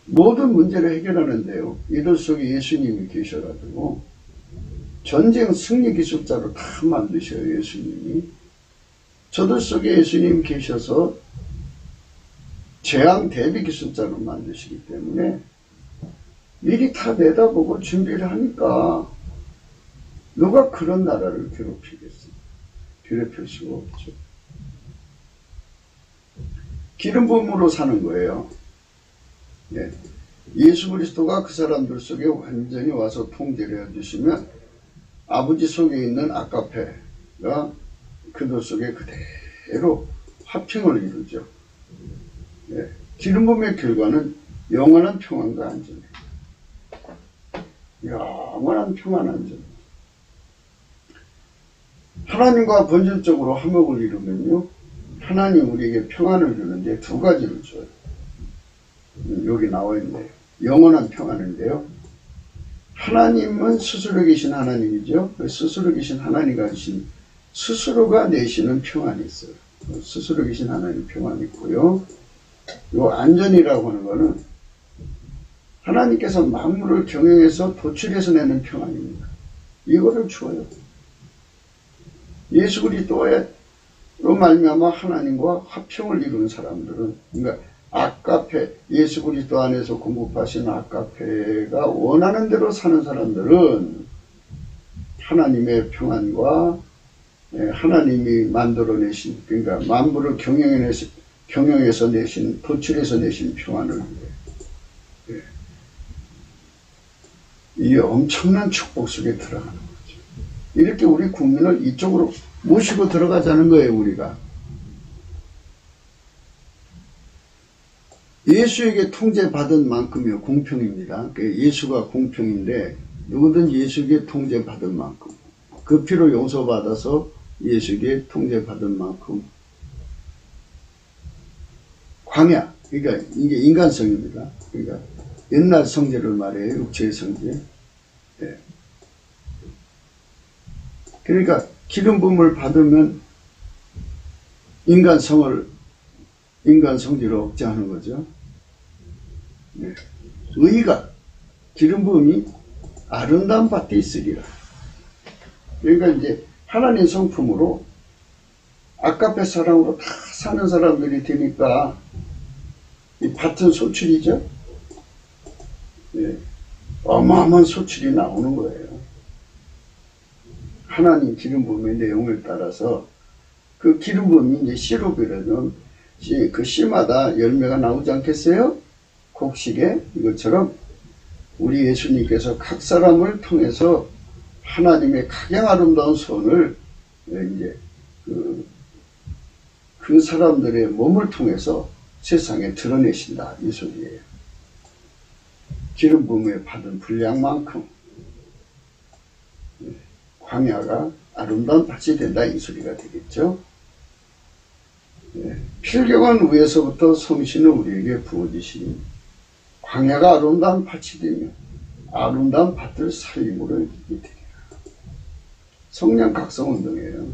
모든 문제를 해결하는데요, 이들 속에 예수님이 계셔가지고 전쟁 승리 기술자로 다 만드셔요. 예수님이. 저들 속에 예수님이 계셔서 재앙 대비 기술자로 만드시기 때문에 미리 다 내다보고 준비를 하니까 누가 그런 나라를 괴롭히겠어요? 괴롭힐 수가 없죠. 기름 부음으로 사는 거예요. 예수 그리스도가 그 사람들 속에 완전히 와서 통제를 해주시면 아버지 속에 있는 아카페가 그들 속에 그대로 화평을 이루죠. 기름 부음의 결과는 영원한 평안과 안전이에요. 영원한 평안, 안전. 하나님과 본질적으로 화목을 이루면요, 하나님 우리에게 평안을 주는데 두 가지를 줘요. 여기 나와 있네요. 영원한 평안인데요, 하나님은 스스로 계신 하나님이죠. 스스로 계신 하나님과 계신 스스로가 내시는 평안이 있어요. 스스로 계신 하나님 평안이 있고요. 요 안전이라고 하는 거는 하나님께서 만물을 경영해서 도출해서 내는 평안입니다. 이거를 주어요. 예수 그리스도로 말미암아 하나님과 화평을 이루는 사람들은, 그러니까 아까페, 예수 그리스도 안에서 공급하신 아까페가 원하는 대로 사는 사람들은 하나님의 평안과 하나님이 만들어내신, 그러니까 만물을 경영해서 내신, 도출해서 내신 평안을 위해 이 엄청난 축복 속에 들어가는 거죠. 이렇게 우리 국민을 이쪽으로 모시고 들어가자는 거예요, 우리가. 예수에게 통제받은 만큼이요, 공평입니다. 예수가 공평인데, 누구든 예수에게 통제받은 만큼, 그 피로 용서받아서 예수에게 통제받은 만큼, 광야, 그러니까 이게 인간성입니다. 그러니까 옛날 성제를 말해요, 육체의 성제. 네. 그러니까 기름 부음을 받으면 인간 성질을 억제하는 거죠. 네. 의가, 기름 부음이 아름다운 밭에 있으리라. 그러니까 이제 하나님 성품으로 아까페 사랑으로 다 사는 사람들이 되니까 이 밭은 소출이죠. 네. 어마어마한 소출이 나오는 거예요. 하나님 기름 부음의 내용을 따라서 그 기름 부음이 이제 씨로 비례는 그 씨마다 열매가 나오지 않겠어요? 곡식에 이것처럼 우리 예수님께서 각 사람을 통해서 하나님의 가장 아름다운 손을 이제 그 사람들의 몸을 통해서 세상에 드러내신다, 이 소리예요. 기름 부음에 받은 분량만큼 광야가 아름다운 밭이 된다, 이 소리가 되겠죠. 필경은 위에서부터 성신을 우리에게 부어주시니 광야가 아름다운 밭이 되며 아름다운 밭을 살림으로 이기게 되리라. 성령 각성운동이에요.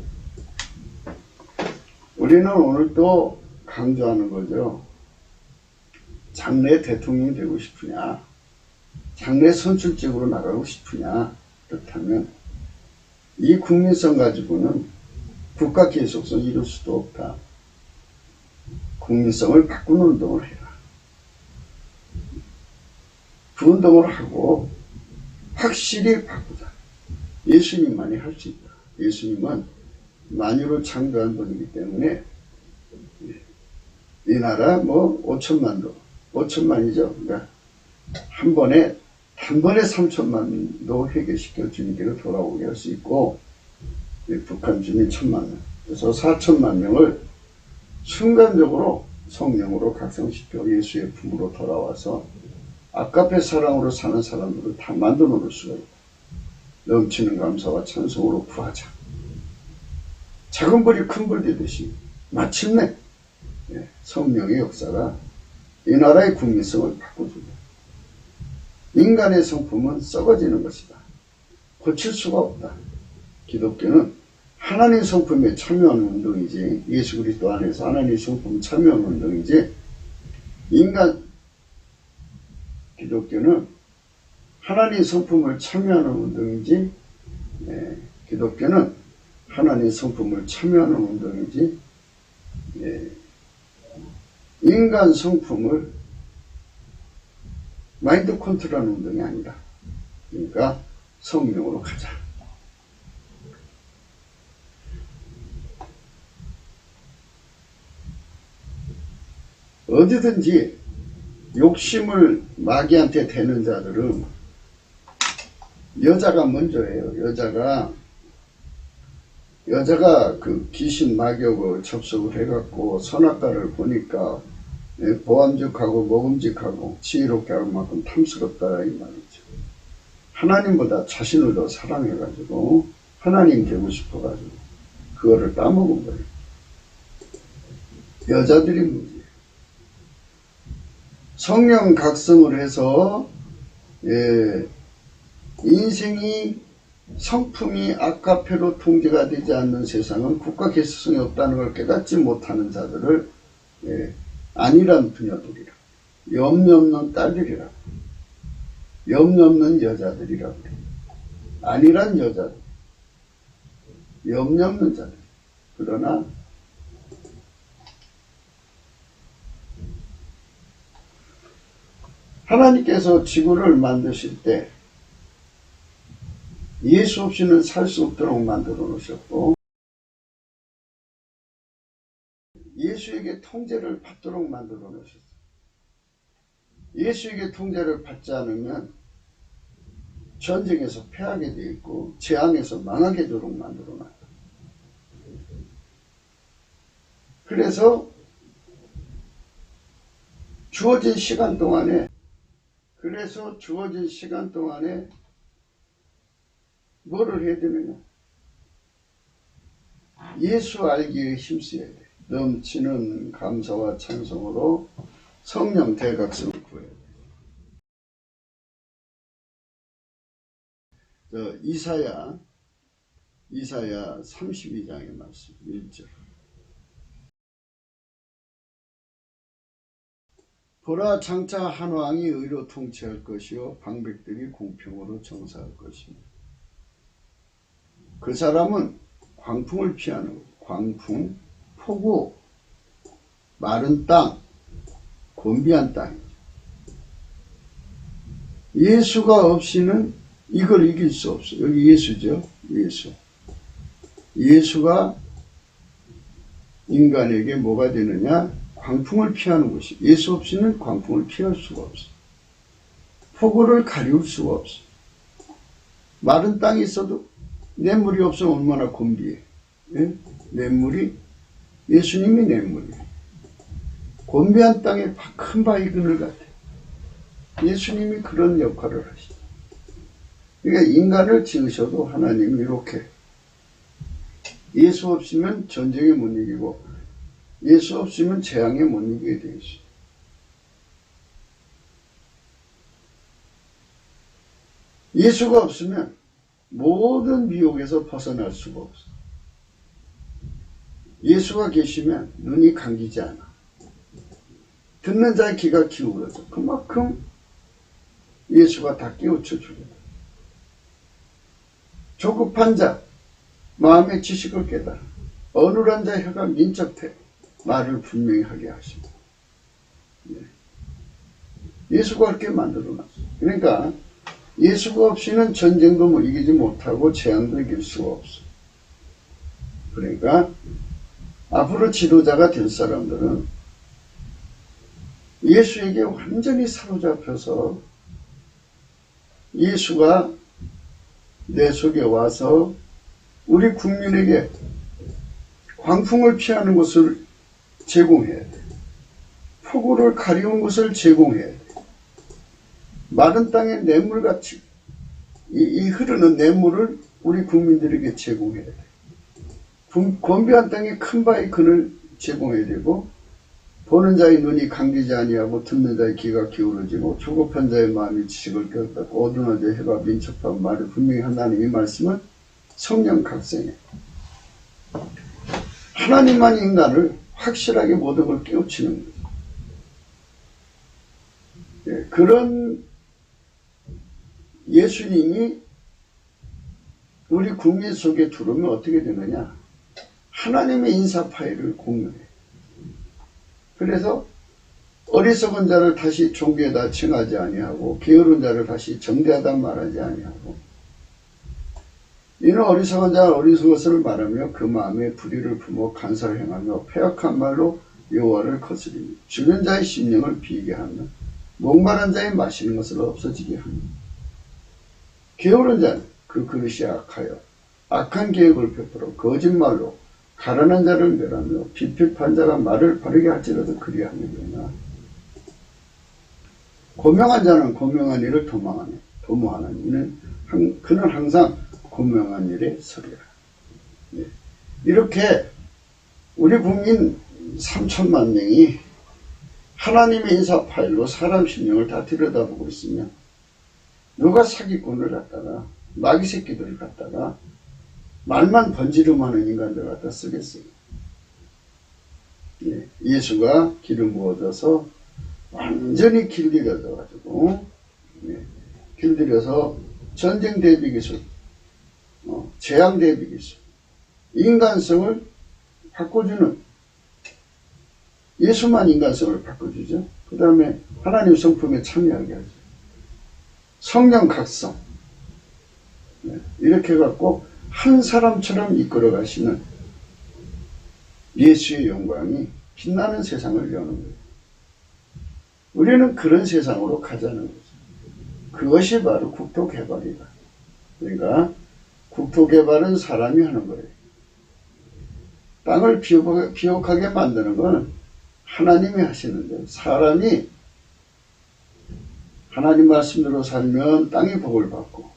우리는 오늘 또 강조하는 거죠. 장래 대통령이 되고 싶으냐, 장래 선출직으로 나가고 싶으냐, 그렇다면 이 국민성 가지고는 국가 계속성 이룰 수도 없다. 국민성을 바꾸는 운동을 해라. 그 운동을 하고 확실히 바꾸자. 예수님만이 할 수 있다. 예수님은 만유를 창조한 분이기 때문에 이 나라 5천만도, 5천만이죠. 그러니까 단번에 3천만도 해결시켜 주님께로 돌아오게 할 수 있고, 북한 주민 1,000만 명, 그래서 4천만 명을 순간적으로 성령으로 각성시켜 예수의 품으로 돌아와서 아까페 사랑으로 사는 사람들을 다 만들어 놓을 수가 있다. 넘치는 감사와 찬송으로 구하자. 작은 벌이 큰 벌 되듯이 마침내 성령의 역사가 이 나라의 국민성을 바꿔주고, 인간의 성품은 썩어지는 것이다. 고칠 수가 없다. 기독교는 하나님 성품에 참여하는 운동이지, 예수 그리스도 안에서 하나님 성품에 참여하는 운동이지, 기독교는 하나님 성품을 참여하는 운동이지, 기독교는 하나님 성품을 참여하는 운동이지, 인간 성품을 마인드 컨트롤하는 운동이 아니다. 그러니까 성령으로 가자. 어디든지 욕심을 마귀한테 대는 자들은 여자가 먼저예요. 여자가 그 귀신 마귀하고 접속을 해갖고 선악과를 보니까 보암직하고 먹음직하고 지혜롭게 할 만큼 탐스럽다, 이 말이죠. 하나님보다 자신을 더 사랑해가지고 하나님 되고 싶어가지고 그거를 따먹은 거예요. 여자들이 문제예요. 성령 각성을 해서 인생이 성품이 아카페로 통제가 되지 않는 세상은 국가 개수성이 없다는 걸 깨닫지 못하는 자들을 아니란 부녀들이라, 염려 없는 딸들이라, 염려 없는 여자들이라 그래. 아니란 여자들, 염려 없는 자들. 그러나 하나님께서 지구를 만드실 때 예수 없이는 살 수 없도록 만들어 놓으셨고, 예수에게 통제를 받도록 만들어 놓으셨어요. 예수에게 통제를 받지 않으면 전쟁에서 패하게 되어 있고 재앙에서 망하게 되도록 만들어 놨다. 그래서 주어진 시간 동안에 뭐를 해야 되느냐? 예수 알기에 힘써야 돼. 넘치는 감사와 찬송으로 성령 대각성을 구해야 돼. 이사야 32장의 말씀 1절. 보라, 장차 한 왕이 의로 통치할 것이요 방백들이 공평으로 정사할 것입니다. 그 사람은 광풍을 피하는 거예요. 광풍, 폭우, 마른 땅, 곤비한 땅이죠. 예수가 없이는 이걸 이길 수 없어요. 여기 예수죠. 예수가 인간에게 뭐가 되느냐? 광풍을 피하는 것이. 예수 없이는 광풍을 피할 수가 없어요. 폭우를 가리울 수가 없어요. 마른 땅이 있어도 냇물이 없으면 얼마나 곤비해. 예? 냇물이, 예수님이 냇물이에요. 곤비한 땅에 큰 바위 그늘 같아. 예수님이 그런 역할을 하시죠. 그러니까 인간을 지으셔도 하나님이 이렇게 예수 없으면 전쟁에 못 이기고 예수 없으면 재앙에 못 이기게 되어 있어요. 예수가 없으면 모든 미혹에서 벗어날 수가 없어. 예수가 계시면 눈이 감기지 않아. 듣는 자의 귀가 기울어져. 그만큼 예수가 다 깨우쳐 주거든. 조급한 자, 마음의 지식을 깨달아. 어눌한 자의 혀가 민첩해 말을 분명히 하게 하십니다. 예수가 그렇게 만들어놨어요. 그러니까 예수가 없이는 전쟁도 뭐 이기지 못하고 재앙도 이길 수가 없어. 그러니까 앞으로 지도자가 될 사람들은 예수에게 완전히 사로잡혀서 예수가 내 속에 와서 우리 국민에게 광풍을 피하는 것을 제공해야 돼. 폭우를 가리운 것을 제공해야 돼. 마른 땅에 냇물같이 이 흐르는 냇물을 우리 국민들에게 제공해야 돼. 곤비한 땅에 큰 바위 그늘 제공해야 되고, 보는 자의 눈이 감기지 아니하고 듣는 자의 귀가 기울어지고 조급한 자의 마음이 지식을 깨닫고 어두운 자의 혀가 민첩한 말을 분명히 한다는 이 말씀은 성령 각성이에요. 하나님만 인간을 확실하게 모든 걸 깨우치는 거죠. 그런 예수님이 우리 국민 속에 들어오면 어떻게 되느냐? 하나님의 인사 파일을 공유해. 그래서 어리석은 자를 다시 종교에다 칭하지 아니하고 게으른 자를 다시 정죄하다 말하지 아니하고, 이는 어리석은 자가 어리석은 것을 말하며 그 마음에 불의를 품어 간사를 행하며 패역한 말로 여호와를 거스리며 주는 자의 심령을 비게 하며 목마른 자의 마시는 것을 없어지게 하며, 게으른 자는 그 그릇이 악하여 악한 계획을 베풀어 거짓말로 가라는 자를 멸하며 비필한 자가 말을 바르게 할지라도 그리하느니라. 고명한 자는 고명한 일을 도모하는 이는 그는 항상 고명한 일에 서리라. 이렇게 우리 국민 3천만 명이 하나님의 인사 파일로 사람 심령을 다 들여다보고 있으면 누가 사기꾼을 갖다가 마귀 새끼들을 갖다가 말만 번지르하는 인간들 갖다 쓰겠어요. 예, 예수가 기름 부어져서 완전히 길들여져 가지고 길들여서 전쟁 대비 기술, 재앙 대비 기술, 인간성을 바꿔주는, 예수만 인간성을 바꿔주죠. 그 다음에 하나님 성품에 참여하게 하죠. 성령 각성, 이렇게 해갖고 한 사람처럼 이끌어 가시는 예수의 영광이 빛나는 세상을 여는 거예요. 우리는 그런 세상으로 가자는 거죠. 그것이 바로 국토개발이다. 그러니까 국토개발은 사람이 하는 거예요. 땅을 비옥하게 만드는 건 하나님이 하시는데, 사람이 하나님 말씀대로 살면 땅이 복을 받고,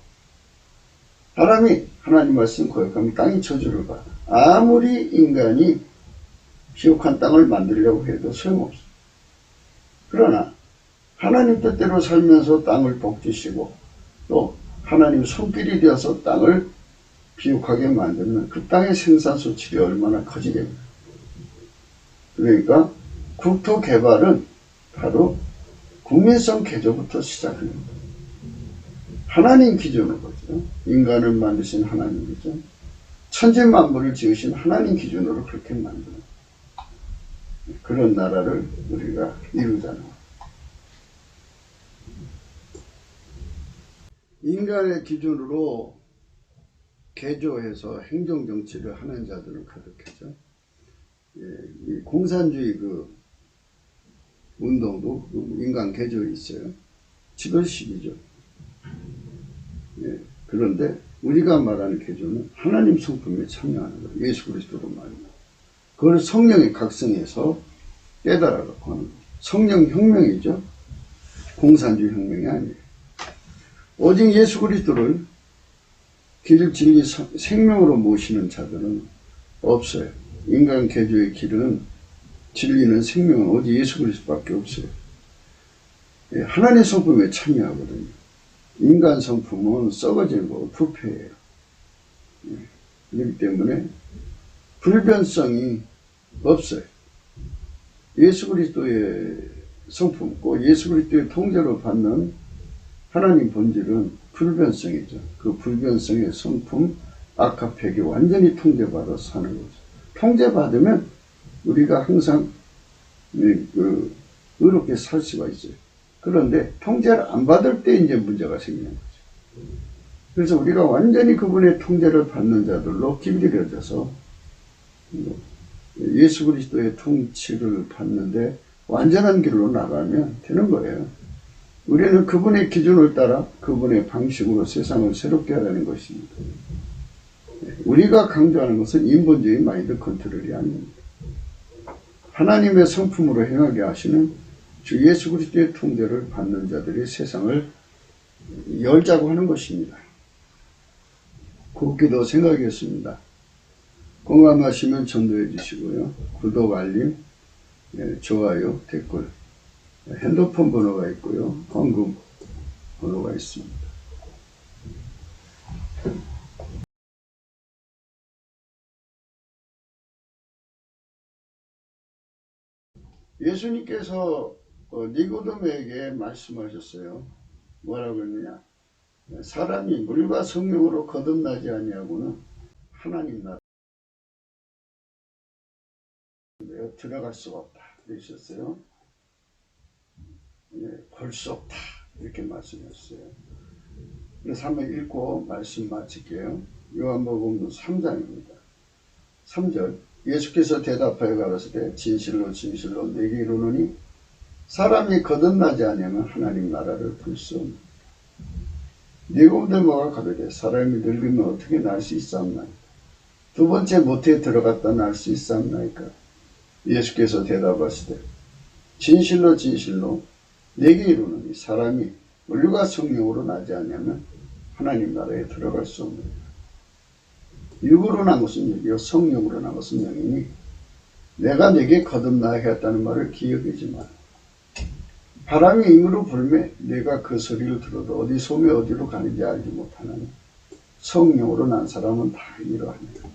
사람이 하나님 말씀 거역하면 땅이 저주를 받아. 아무리 인간이 비옥한 땅을 만들려고 해도 소용없어. 그러나 하나님 뜻대로 살면서 땅을 복주시고 또 하나님 손길이 되어서 땅을 비옥하게 만들면 그 땅의 생산 소출이 얼마나 커지겠냐. 그러니까 국토 개발은 바로 국민성 개조부터 시작합니다. 하나님 기준으로 보죠. 인간을 만드신 하나님 기준, 천지 만물을 지으신 하나님 기준으로 그렇게 만드는 그런 나라를 우리가 이루자는 거예요. 인간의 기준으로 개조해서 행정정치를 하는 자들은 가득하죠. 이 공산주의 운동도 인간 개조에 있어요. 지도식이죠. 그런데 우리가 말하는 개조는 하나님 성품에 참여하는 거예요. 예수 그리스도로 말입니다. 그걸 성령이 각성해서 깨달아갖고 하는 거예요. 성령 혁명이죠. 공산주의 혁명이 아니에요. 오직 예수 그리스도를 길, 진리, 생명으로 모시는 자들은 없어요. 인간 개조의 길은, 진리는, 생명은 오직 예수 그리스도밖에 없어요. 하나님 성품에 참여하거든요. 인간 성품은 썩어지고 부패해요. 그렇기 때문에 불변성이 없어요. 예수 그리스도의 성품, 꼭 예수 그리스도의 통제로 받는 하나님 본질은 불변성이죠. 그 불변성의 성품, 아카페기 완전히 통제받아서 사는 거죠. 통제받으면 우리가 항상 의롭게 살 수가 있어요. 그런데 통제를 안 받을 때 이제 문제가 생기는 거죠. 그래서 우리가 완전히 그분의 통제를 받는 자들로 길들여져서 예수 그리스도의 통치를 받는데 완전한 길로 나가면 되는 거예요. 우리는 그분의 기준을 따라 그분의 방식으로 세상을 새롭게 하라는 것입니다. 우리가 강조하는 것은 인본주의 마인드 컨트롤이 아닙니다. 하나님의 성품으로 행하게 하시는 주 예수 그리스도의 통제를 받는 자들이 세상을 열자고 하는 것입니다. 곱기도 생각하겠습니다. 공감하시면 전도해 주시고요. 구독, 알림, 좋아요, 댓글, 핸드폰 번호가 있고요. 헌금 번호가 있습니다. 예수님께서 니고데모에게 말씀하셨어요. 뭐라고 했느냐? 사람이 물과 성령으로 거듭나지 아니하고는 하나님 나라에 들어갈 수가 없다. 그러셨어요. 볼 수 없다. 이렇게 말씀하셨어요. 그래서 한번 읽고 말씀 마칠게요. 요한복음 3장입니다. 3절. 예수께서 대답하여 가라사대 진실로 진실로 내게 이르노니 사람이 거듭나지 아니하면 하나님 나라를 볼 수 없느니라. 니고데모가 가로되 사람이 늙으면 어떻게 날 수 있사옵나이까? 두 번째 모태에 들어갔다 날 수 있사옵나이까? 예수께서 대답하시되 진실로 진실로 내게 이르노니 사람이 물과 성령으로 나지 아니하면 하나님 나라에 들어갈 수 없느니라. 육으로 난 것은 육이요 성령으로 난 것은 영이니 내가 내게 거듭나게 했다는 말을 기억하지 마라. 바람이 임으로 불매 내가 그 소리를 들어도 어디 소매 어디로 가는지 알지 못하나니 성령으로 난 사람은 다 이러하니라.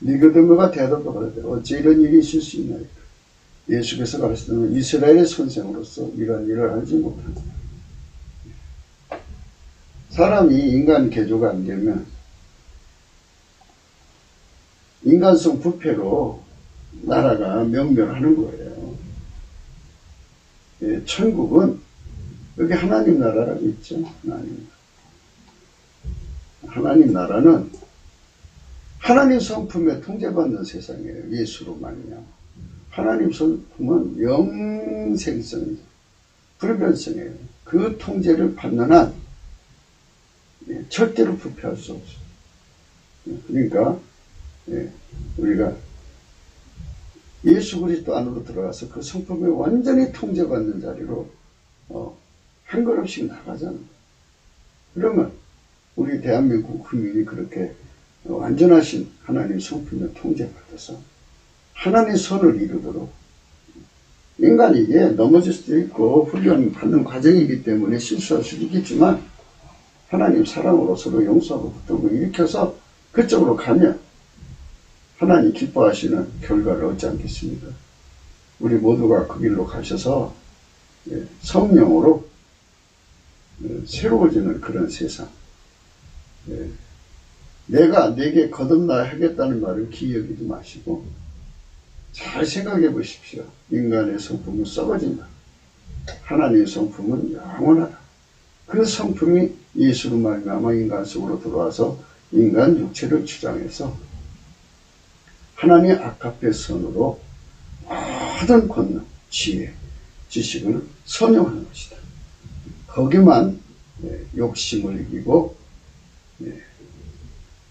니고데모가 대답하되 어찌 이런 일이 있을 수 있나이까. 예수께서 가르치는 이스라엘의 선생으로서 이런 일을 알지 못하느냐. 사람이 인간 개조가 안 되면 인간성 부패로 나라가 명멸하는 거예요. 예, 천국은 여기 하나님 나라라고 있죠. 하나님 나라는 하나님 성품에 통제받는 세상이에요. 예수로 말미암아. 하나님 성품은 영생성이죠. 불변성이에요. 그 통제를 받는 한 절대로 부패할 수 없어요. 그러니까 우리가 예수 그리스도 안으로 들어가서 그 성품에 완전히 통제받는 자리로 한 걸음씩 나가잖아요. 그러면 우리 대한민국 국민이 그렇게 완전하신 하나님 성품에 통제받아서 하나님 선을 이루도록, 인간이 이게 넘어질 수도 있고 훈련받는 과정이기 때문에 실수할 수도 있겠지만 하나님 사랑으로 서로 용서하고 붙들고 일으켜서 그쪽으로 가면 하나님 기뻐하시는 결과를 얻지 않겠습니까? 우리 모두가 그 길로 가셔서 성령으로 새로워지는 그런 세상, 내가 내게 거듭나야 하겠다는 말을 기억하지 마시고 잘 생각해 보십시오. 인간의 성품은 썩어진다. 하나님의 성품은 영원하다. 그 성품이 예수로 말미암아 인간 속으로 들어와서 인간 육체를 주장해서 하나님의 아카페 선으로 모든 권능, 지혜, 지식을 선용하는 것이다. 거기만 욕심을 이기고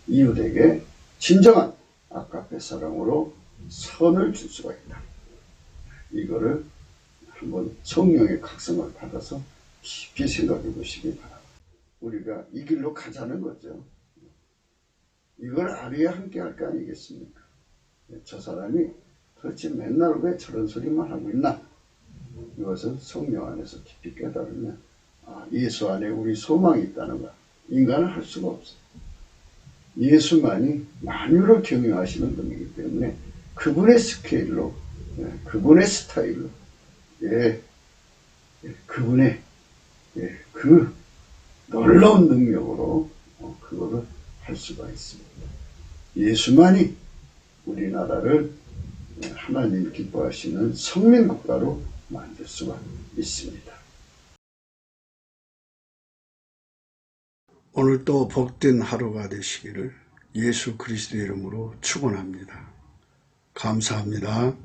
이웃에게 진정한 아카페 사랑으로 선을 줄 수가 있다. 이거를 한번 성령의 각성을 받아서 깊이 생각해 보시기 바랍니다. 우리가 이 길로 가자는 거죠. 이걸 알아야 함께 할 거 아니겠습니까? 저 사람이 도대체 맨날 왜 저런 소리만 하고 있나? 이것을 성령 안에서 깊이 깨달으면 예수 안에 우리 소망이 있다는 거. 인간은 할 수가 없어요. 예수만이 만유를 경영하시는 분이기 때문에 그분의 스케일로, 그분의 스타일로, 그분의 그 놀라운 능력으로 그거를 할 수가 있습니다. 예수만이 우리나라를 하나님 기뻐하시는 성민국가로 만들 수가 있습니다. 오늘도 복된 하루가 되시기를 예수 그리스도의 이름으로 축원합니다. 감사합니다.